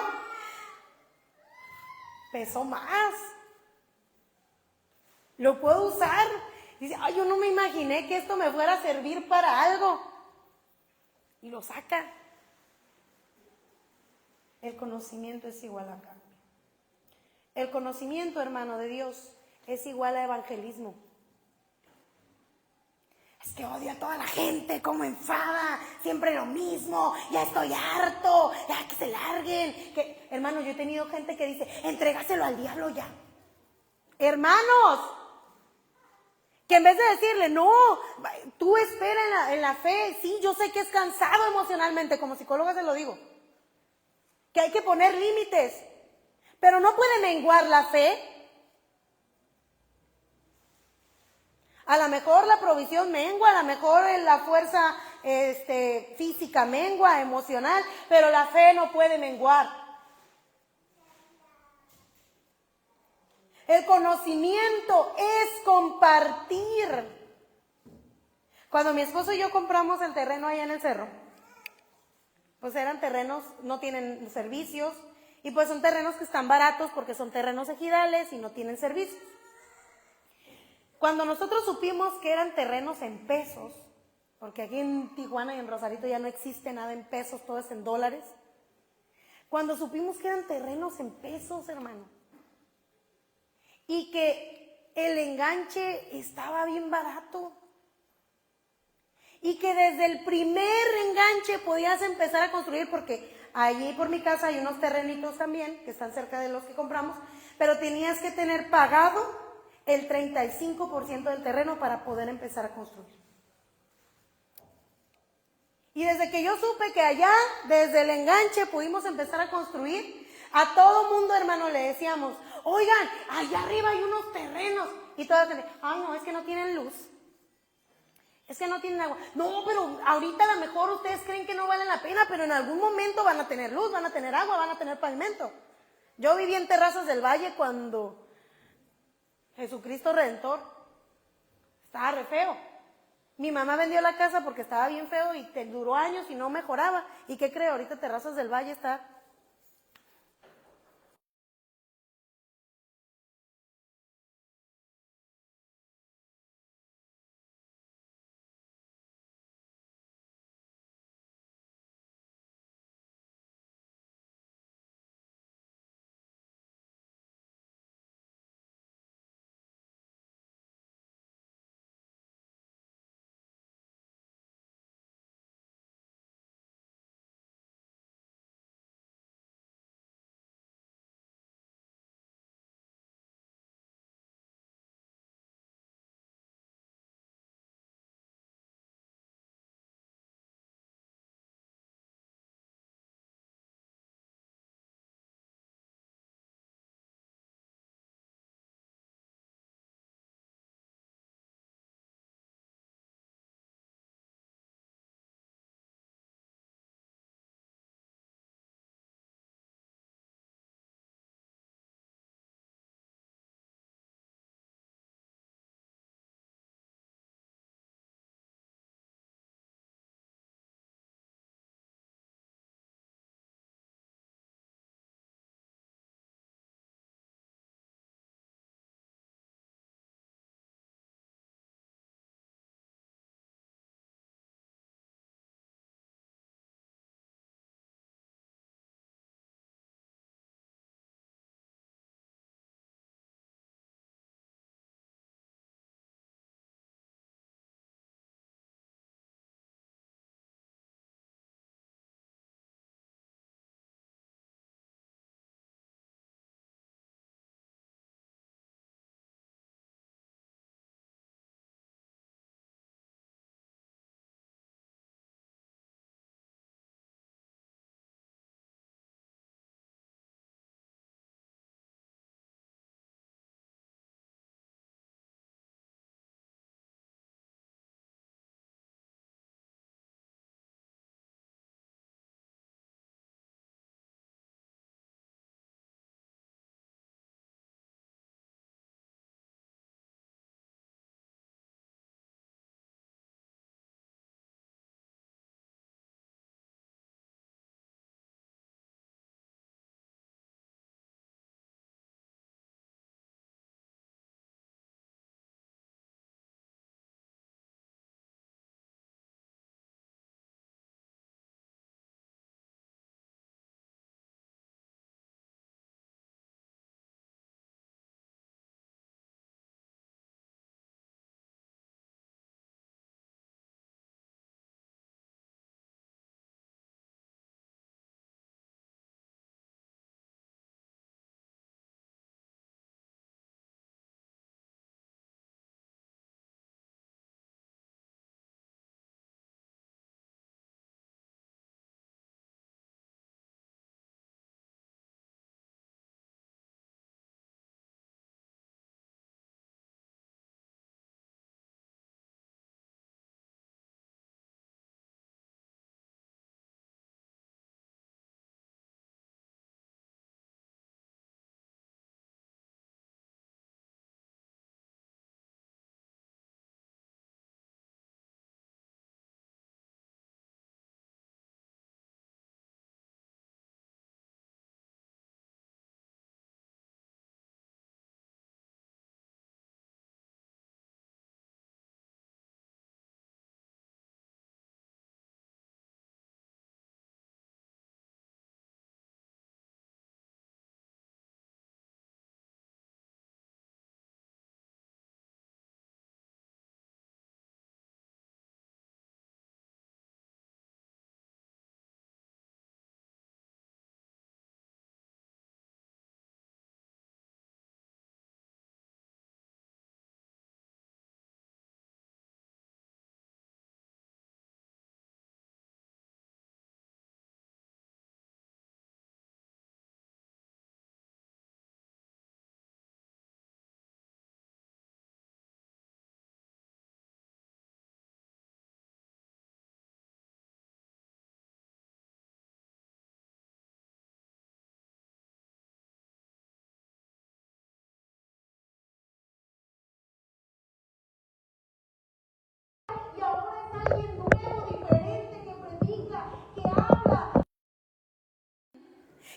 pesó más? Lo puedo usar. Dice, ay, yo no me imaginé que esto me fuera a servir para algo. Y lo saca. El conocimiento es igual a cambio. El conocimiento, hermano, de Dios es igual a evangelismo. Es que odio a toda la gente, como enfada, siempre lo mismo, ya estoy harto, ya que se larguen. Hermano, yo he tenido gente que dice, entrégaselo al diablo ya. Hermanos, que en vez de decirle, no, tú espera en la fe, sí, yo sé que es cansado emocionalmente, como psicóloga se lo digo, que hay que poner límites, pero no puede menguar la fe. A lo mejor la provisión mengua, a lo mejor la fuerza física mengua, emocional, pero la fe no puede menguar. El conocimiento es compartir. Cuando mi esposo y yo compramos el terreno allá en el cerro, pues eran terrenos, no tienen servicios, y pues son terrenos que están baratos porque son terrenos ejidales y no tienen servicios. Cuando nosotros supimos que eran terrenos en pesos, porque aquí en Tijuana y en Rosarito ya no existe nada en pesos, todo es en dólares. Cuando supimos que eran terrenos en pesos, hermano, y que el enganche estaba bien barato, y que desde el primer enganche podías empezar a construir, porque allí por mi casa hay unos terrenitos también, que están cerca de los que compramos, pero tenías que tener pagado el 35% del terreno para poder empezar a construir. Y desde que yo supe que allá, desde el enganche, pudimos empezar a construir, a todo mundo, hermano, le decíamos, oigan, allá arriba hay unos terrenos. Y toda la gente, ay, no, es que no tienen luz. Es que no tienen agua. No, pero ahorita a lo mejor ustedes creen que no vale la pena, pero en algún momento van a tener luz, van a tener agua, van a tener pavimento. Yo viví en Terrazas del Valle cuando Jesucristo Redentor estaba re feo. Mi mamá vendió la casa porque estaba bien feo y duró años y no mejoraba. ¿Y qué creo? Ahorita Terrazas del Valle está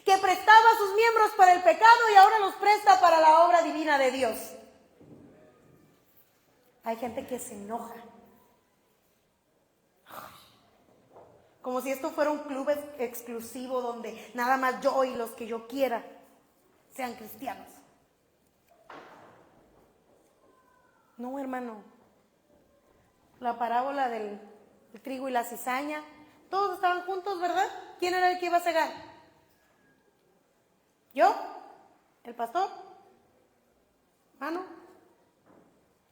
que prestaba a sus miembros para el pecado y ahora los presta para la obra divina de Dios. Hay gente que se enoja. Como si esto fuera un club exclusivo donde nada más yo y los que yo quiera sean cristianos. No, hermano. La parábola del trigo y la cizaña, todos estaban juntos, ¿verdad? ¿Quién era el que iba a cegar? ¿Yo? ¿El pastor? ¿Mano?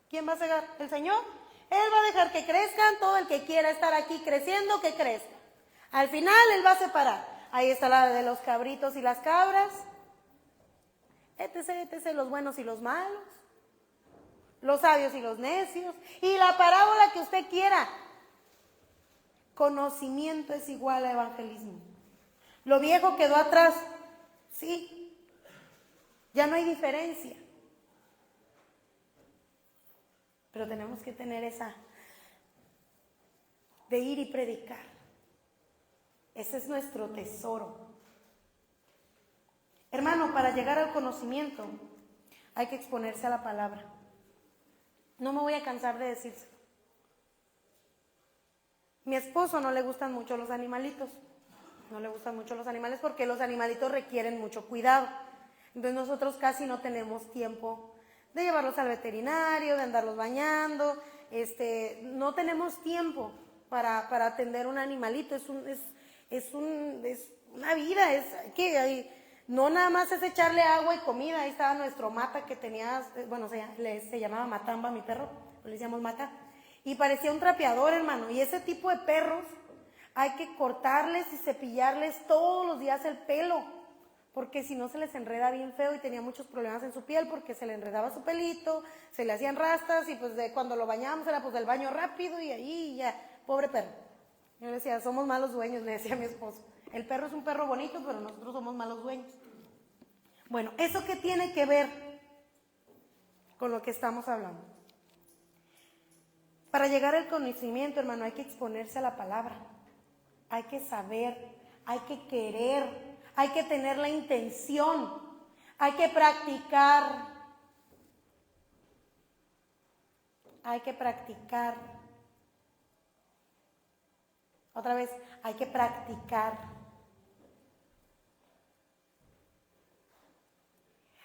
¿Quién va a cegar? ¿El Señor? Él va a dejar que crezcan, todo el que quiera estar aquí creciendo, que crezca. Al final Él va a separar. Ahí está la de los cabritos y las cabras, etc., los buenos y los malos, los sabios y los necios, y la parábola que usted quiera. Conocimiento es igual a evangelismo. Lo viejo quedó atrás, sí, ya no hay diferencia. Pero tenemos que tener esa de ir y predicar. Ese es nuestro tesoro. Hermano, para llegar al conocimiento hay que exponerse a la palabra. No me voy a cansar de decírselo. Mi esposo no le gustan mucho los animalitos. No le gustan mucho los animales porque los animalitos requieren mucho cuidado. Entonces nosotros casi no tenemos tiempo de llevarlos al veterinario, de andarlos bañando. No tenemos tiempo para atender un animalito. Es una vida. No nada más es echarle agua y comida. Ahí estaba nuestro Mata que tenía, bueno, se llamaba Matamba, mi perro, le decíamos Mata, y parecía un trapeador, hermano. Y ese tipo de perros hay que cortarles y cepillarles todos los días el pelo, porque si no se les enreda bien feo, y tenía muchos problemas en su piel porque se le enredaba su pelito, se le hacían rastas, y pues cuando lo bañábamos era pues del baño rápido y ahí ya, pobre perro. Yo le decía, somos malos dueños, le decía a mi esposo. El perro es un perro bonito, pero nosotros somos malos dueños. Bueno, ¿eso qué tiene que ver con lo que estamos hablando? Para llegar al conocimiento, hermano, hay que exponerse a la palabra. Hay que saber, hay que querer, hay que tener la intención, hay que practicar. Hay que practicar. Otra vez, hay que practicar.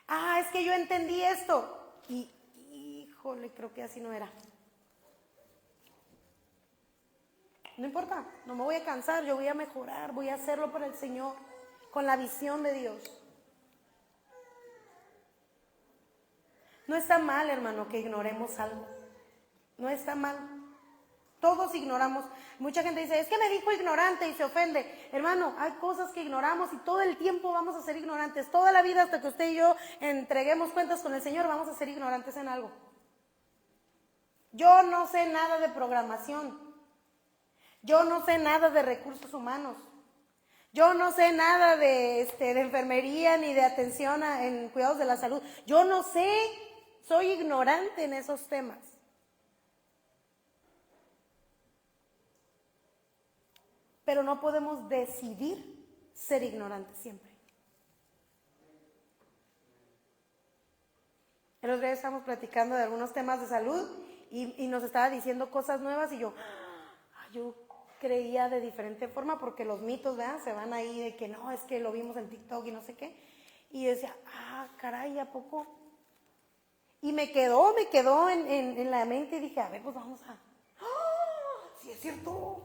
Ah, es que yo entendí esto. Y, híjole, creo que así no era. No importa, no me voy a cansar, yo voy a mejorar, voy a hacerlo para el Señor, con la visión de Dios. No está mal, hermano, que ignoremos algo. No está mal. Todos ignoramos. Mucha gente dice, es que me dijo ignorante y se ofende. Hermano, hay cosas que ignoramos y todo el tiempo vamos a ser ignorantes. Toda la vida hasta que usted y yo entreguemos cuentas con el Señor vamos a ser ignorantes en algo. Yo no sé nada de programación. Yo no sé nada de recursos humanos. Yo no sé nada de enfermería ni de atención en cuidados de la salud. Yo no sé, soy ignorante en esos temas. Pero no podemos decidir ser ignorantes siempre. El otro día estábamos platicando de algunos temas de salud y nos estaba diciendo cosas nuevas y yo creía de diferente forma porque los mitos, ¿verdad? Se van ahí de que no, es que lo vimos en TikTok y no sé qué. Y yo decía, caray, ¿a poco? Y me quedó en la mente y dije, a ver, pues vamos a... sí es cierto.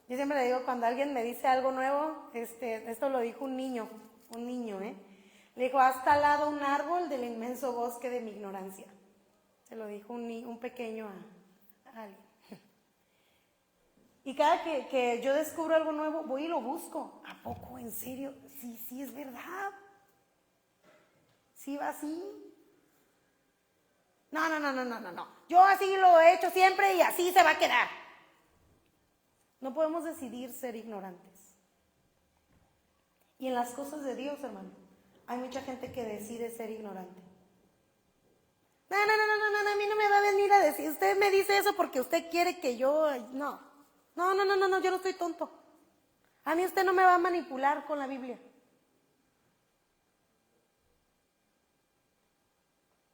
Yo siempre le digo, cuando alguien me dice algo nuevo, esto lo dijo un niño, Le dijo, has talado un árbol del inmenso bosque de mi ignorancia. Se lo dijo un pequeño a alguien. Y cada que yo descubro algo nuevo, voy y lo busco. ¿A poco? ¿En serio? Sí, es verdad. Sí va así. No. Yo así lo he hecho siempre y así se va a quedar. No podemos decidir ser ignorantes. Y en las cosas de Dios, hermano, hay mucha gente que decide ser ignorante. No, a mí no me va a venir a decir, usted me dice eso porque usted quiere que yo... No, No, yo no estoy tonto. A mí usted no me va a manipular con la Biblia.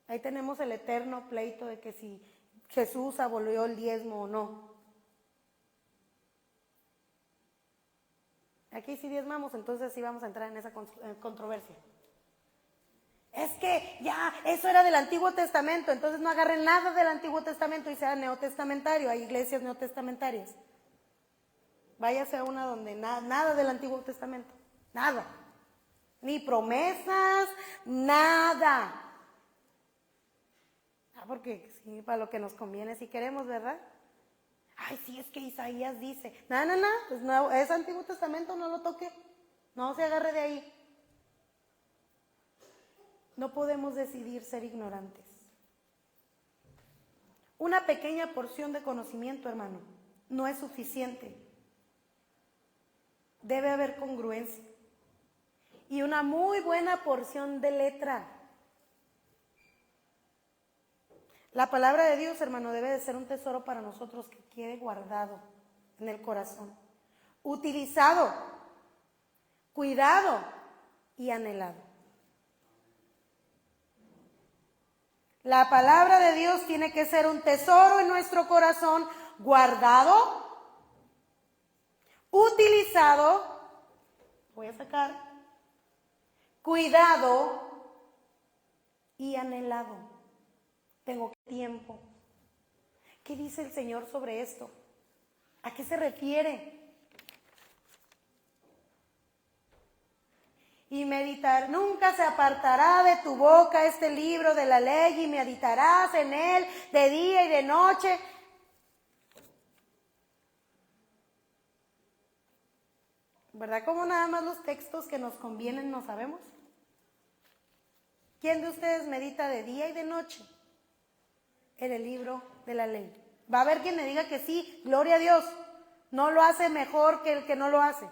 Ahí tenemos el eterno pleito de que si Jesús abolió el diezmo o no. Aquí sí diezmamos, entonces sí vamos a entrar en esa controversia. Es que ya, eso era del Antiguo Testamento, entonces no agarren nada del Antiguo Testamento y sea neotestamentario. Hay iglesias neotestamentarias. Váyase a una donde nada del Antiguo Testamento, nada. Ni promesas, nada. Porque sí, para lo que nos conviene, si queremos, ¿verdad? Ay, sí, es que Isaías dice. No, pues no, es Antiguo Testamento, no lo toque. No se agarre de ahí. No podemos decidir ser ignorantes. Una pequeña porción de conocimiento, hermano, no es suficiente. Debe haber congruencia. Y una muy buena porción de letra. La palabra de Dios, hermano, debe de ser un tesoro para nosotros que quede guardado en el corazón, utilizado, cuidado y anhelado. La palabra de Dios tiene que ser un tesoro en nuestro corazón, guardado, utilizado, voy a sacar, cuidado y anhelado. Tengo tiempo. ¿Qué dice el Señor sobre esto? ¿A qué se refiere? Y meditar, nunca se apartará de tu boca este libro de la ley y meditarás en él de día y de noche. ¿Verdad? Como nada más los textos que nos convienen no sabemos. ¿Quién de ustedes medita de día y de noche en el libro de la ley? Va a haber quien me diga que sí, gloria a Dios, no lo hace mejor que el que no lo hace.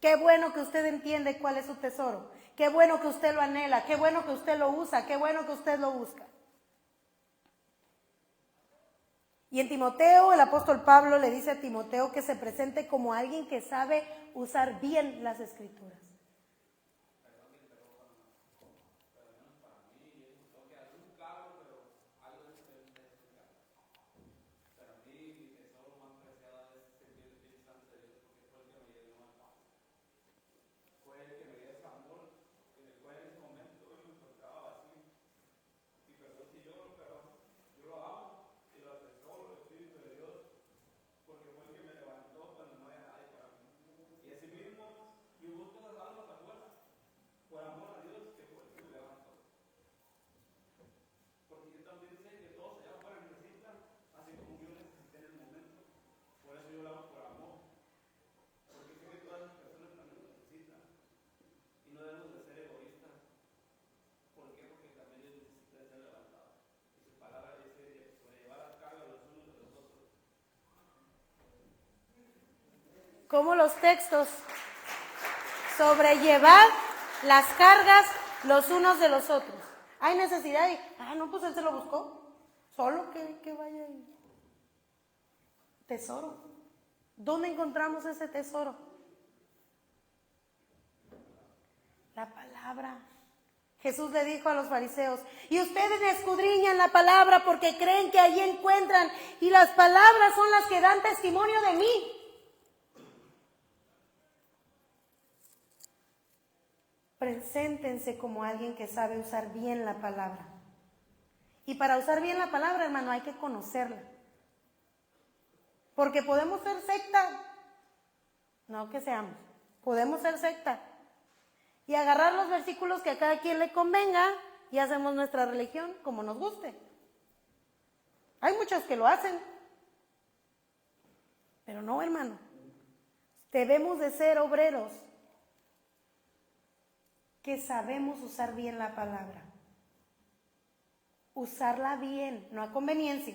Qué bueno que usted entiende cuál es su tesoro, qué bueno que usted lo anhela, qué bueno que usted lo usa, qué bueno que usted lo busca. Y en Timoteo, el apóstol Pablo le dice a Timoteo que se presente como alguien que sabe usar bien las escrituras. Como los textos, sobrellevar las cargas los unos de los otros. Hay necesidad y, no, pues él se lo buscó, solo que vaya ahí. Tesoro. ¿Dónde encontramos ese tesoro? La palabra. Jesús le dijo a los fariseos, y ustedes escudriñan la palabra porque creen que allí encuentran, y las palabras son las que dan testimonio de mí. Preséntense como alguien que sabe usar bien la palabra. Y para usar bien la palabra, hermano, hay que conocerla. Porque podemos ser secta. No que seamos. Podemos ser secta. Y agarrar los versículos que a cada quien le convenga y hacemos nuestra religión como nos guste. Hay muchos que lo hacen. Pero no, hermano. Debemos de ser obreros que sabemos usar bien la palabra. Usarla bien, no a conveniencia.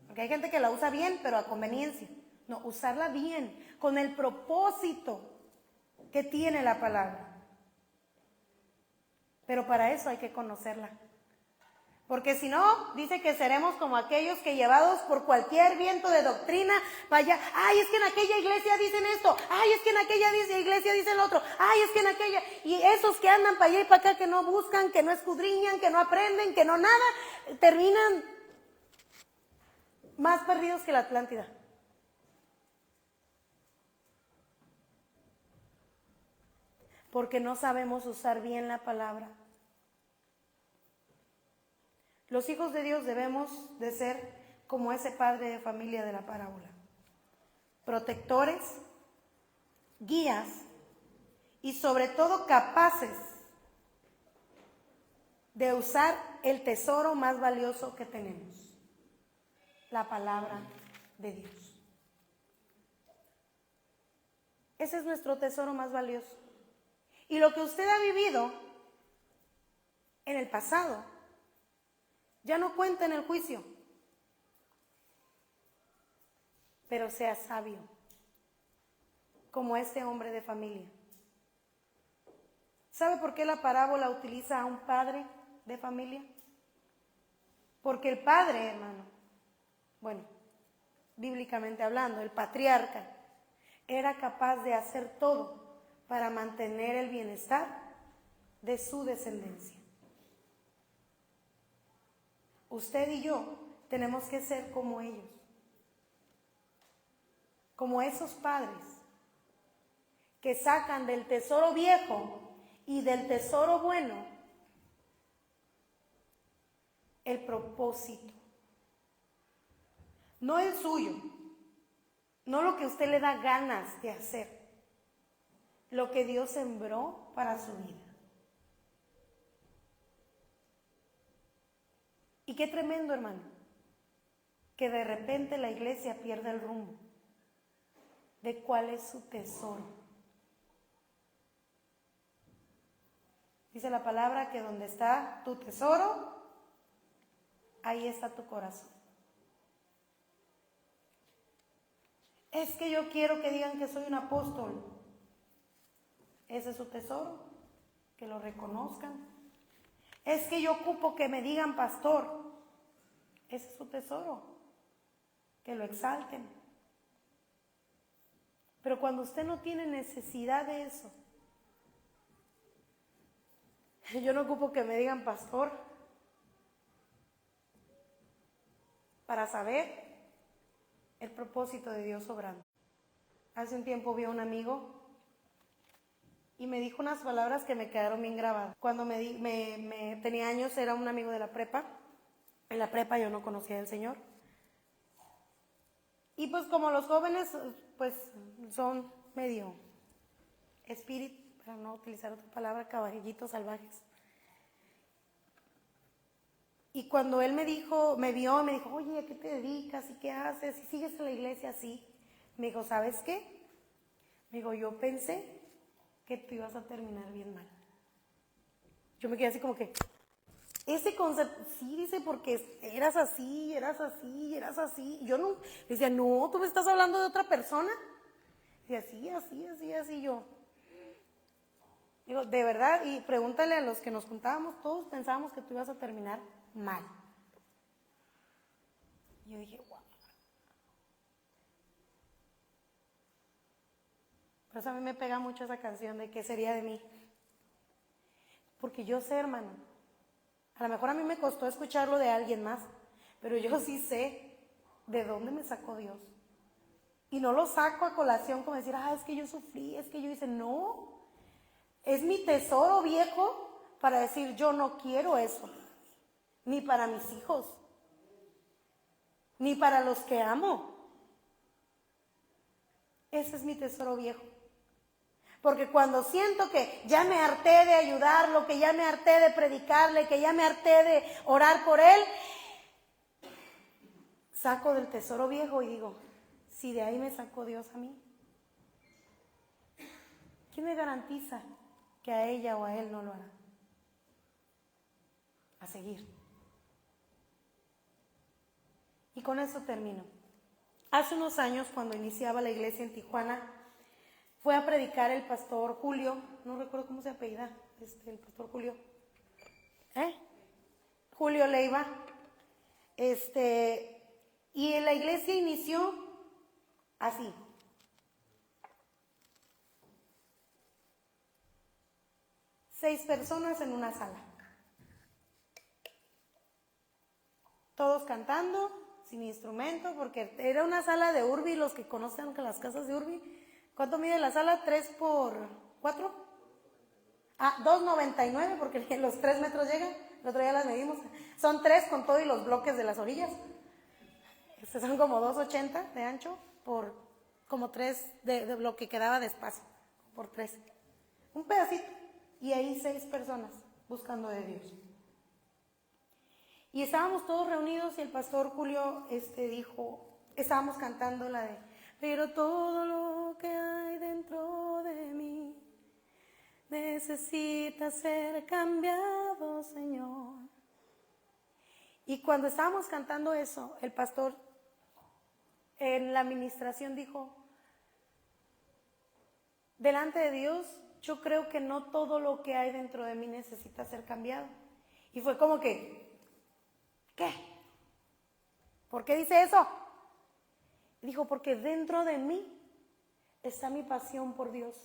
Porque hay gente que la usa bien, pero a conveniencia. No, usarla bien, con el propósito que tiene la palabra. Pero para eso hay que conocerla. Porque si no, dice que seremos como aquellos que llevados por cualquier viento de doctrina, vaya, ay, es que en aquella iglesia dicen esto, ay, es que en aquella iglesia dicen lo otro, ay, es que en aquella, y esos que andan para allá y para acá, que no buscan, que no escudriñan, que no aprenden, que no nada, terminan más perdidos que la Atlántida. Porque no sabemos usar bien la palabra. Los hijos de Dios debemos de ser como ese padre de familia de la parábola. Protectores, guías y sobre todo capaces de usar el tesoro más valioso que tenemos, la palabra de Dios. Ese es nuestro tesoro más valioso. Y lo que usted ha vivido en el pasado ya no cuenta en el juicio, pero sea sabio, como este hombre de familia. ¿Sabe por qué la parábola utiliza a un padre de familia? Porque el padre, hermano, bueno, bíblicamente hablando, el patriarca, era capaz de hacer todo para mantener el bienestar de su descendencia. Usted y yo tenemos que ser como ellos, como esos padres que sacan del tesoro viejo y del tesoro bueno el propósito, no el suyo, no lo que a usted le da ganas de hacer, lo que Dios sembró para su vida. Y qué tremendo, hermano, que de repente la iglesia pierda el rumbo de cuál es su tesoro. Dice la palabra que donde está tu tesoro, ahí está tu corazón. Es que yo quiero que digan que soy un apóstol. Ese es su tesoro, que lo reconozcan. Es que yo ocupo que me digan pastor. Ese es su tesoro, que lo exalten. Pero cuando usted no tiene necesidad de eso, yo no ocupo que me digan pastor para saber el propósito de Dios obrando. Hace un tiempo vi a un amigo y me dijo unas palabras que me quedaron bien grabadas. Cuando tenía años, era un amigo de la prepa. En la prepa yo no conocía al Señor. Y pues como los jóvenes, pues son medio espíritu, para no utilizar otra palabra, caballitos salvajes. Y cuando él me vio, me dijo, oye, ¿a qué te dedicas? ¿Y qué haces? ¿Y sigues en la iglesia así? Me dijo, ¿sabes qué? Me dijo, yo pensé que tú ibas a terminar bien mal. Yo me quedé así como que, ese concepto, sí, dice, porque eras así, eras así, eras así. Yo no, decía, no, tú me estás hablando de otra persona. Y así, yo. Digo, de verdad, y pregúntale a los que nos juntábamos, todos pensábamos que tú ibas a terminar mal. Y yo dije, wow. Por eso a mí me pega mucho esa canción de ¿qué sería de mí? Porque yo sé, hermano, a lo mejor a mí me costó escucharlo de alguien más, pero yo sí sé de dónde me sacó Dios. Y no lo saco a colación como decir, es que yo sufrí, es que yo hice, no. Es mi tesoro viejo para decir, yo no quiero eso, ni para mis hijos, ni para los que amo. Ese es mi tesoro viejo. Porque cuando siento que ya me harté de ayudarlo, que ya me harté de predicarle, que ya me harté de orar por él, saco del tesoro viejo y digo, si de ahí me sacó Dios a mí, ¿quién me garantiza que a ella o a él no lo hará? A seguir. Y con eso termino. Hace unos años, cuando iniciaba la iglesia en Tijuana, fue a predicar el pastor Julio, no recuerdo cómo se apellida, el pastor Julio. Julio Leiva. Y la iglesia inició así. Seis personas en una sala. Todos cantando, sin instrumento, porque era una sala de Urbi, los que conocen las casas de Urbi. ¿Cuánto mide la sala? ¿3 por 4? 2.99, porque los 3 metros llegan. El otro día las medimos. Son 3 con todo y los bloques de las orillas. Son como 2.80 de ancho por como 3 de lo que quedaba de espacio. Por 3. Un pedacito. Y ahí 6 personas buscando de Dios. Y estábamos todos reunidos y el pastor Julio dijo, estábamos cantando la de, pero todo lo que hay dentro de mí necesita ser cambiado, Señor. Y cuando estábamos cantando eso, el pastor en la administración dijo, delante de Dios, yo creo que no todo lo que hay dentro de mí necesita ser cambiado. Y fue como que, ¿qué? ¿Por qué dice eso? Dijo, porque dentro de mí está mi pasión por Dios.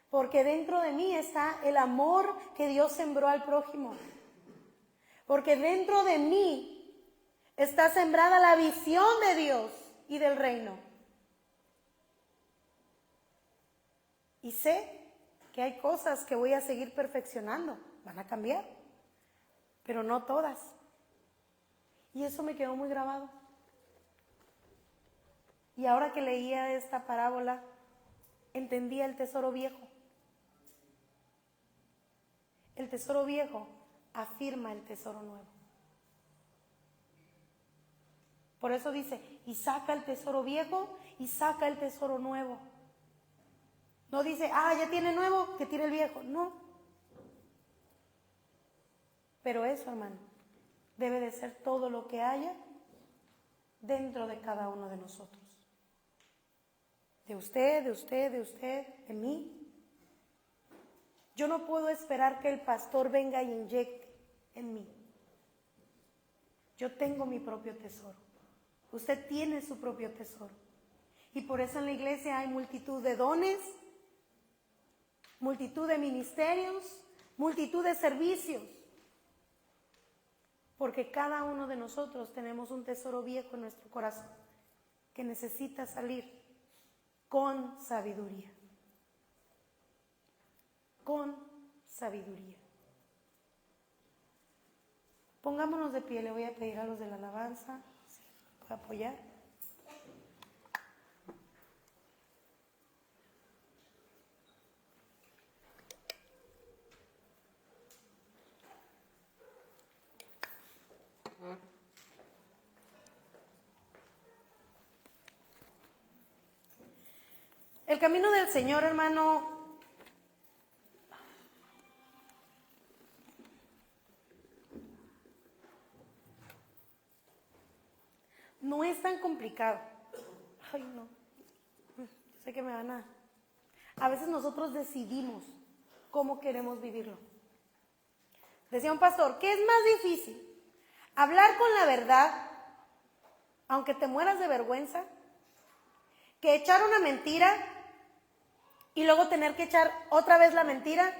Porque dentro de mí está el amor que Dios sembró al prójimo. Porque dentro de mí está sembrada la visión de Dios y del reino. Y sé que hay cosas que voy a seguir perfeccionando, van a cambiar, pero no todas. Y eso me quedó muy grabado. Y ahora que leía esta parábola, entendía el tesoro viejo. El tesoro viejo afirma el tesoro nuevo. Por eso dice, y saca el tesoro viejo y saca el tesoro nuevo. No dice, ya tiene nuevo, que tire el viejo. No. Pero eso, hermano, debe de ser todo lo que haya dentro de cada uno de nosotros. De usted, de usted, de usted, de mí. Yo no puedo esperar que el pastor venga y inyecte en mí. Yo tengo mi propio tesoro. Usted tiene su propio tesoro. Y por eso en la iglesia hay multitud de dones, multitud de ministerios, multitud de servicios. Porque cada uno de nosotros tenemos un tesoro viejo en nuestro corazón que necesita salir con sabiduría. Con sabiduría. Pongámonos de pie, le voy a pedir a los de la alabanza, si me puede apoyar. El camino del Señor, hermano, no es tan complicado. Ay, no. Sé que me van a... A veces nosotros decidimos cómo queremos vivirlo. Decía un pastor, ¿qué es más difícil? ¿Hablar con la verdad, aunque te mueras de vergüenza? ¿Que echar una mentira y luego tener que echar otra vez la mentira?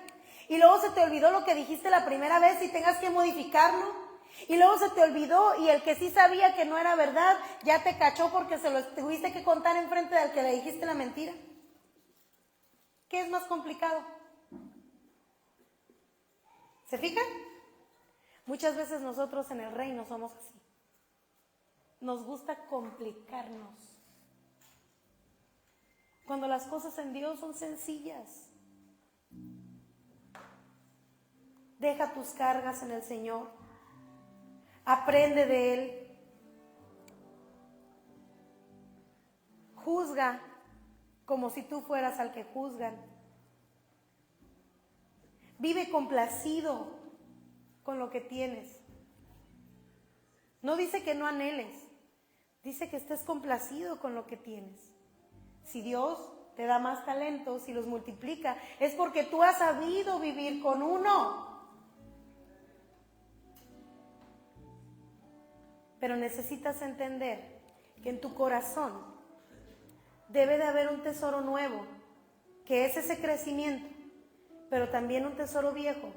Y luego se te olvidó lo que dijiste la primera vez y tengas que modificarlo. Y luego se te olvidó y el que sí sabía que no era verdad ya te cachó porque se lo tuviste que contar enfrente del que le dijiste la mentira. ¿Qué es más complicado? ¿Se fijan? Muchas veces nosotros en el reino somos así. Nos gusta complicarnos. Cuando las cosas en Dios son sencillas. Deja tus cargas en el Señor. Aprende de Él. Juzga como si tú fueras al que juzgan. Vive complacido con lo que tienes. No dice que no anheles, dice que estés complacido con lo que tienes. Si Dios te da más talentos y los multiplica, es porque tú has sabido vivir con uno. pero necesitas entender que en tu corazón debe de haber un tesoro nuevo, que es ese crecimiento, pero también un tesoro viejo,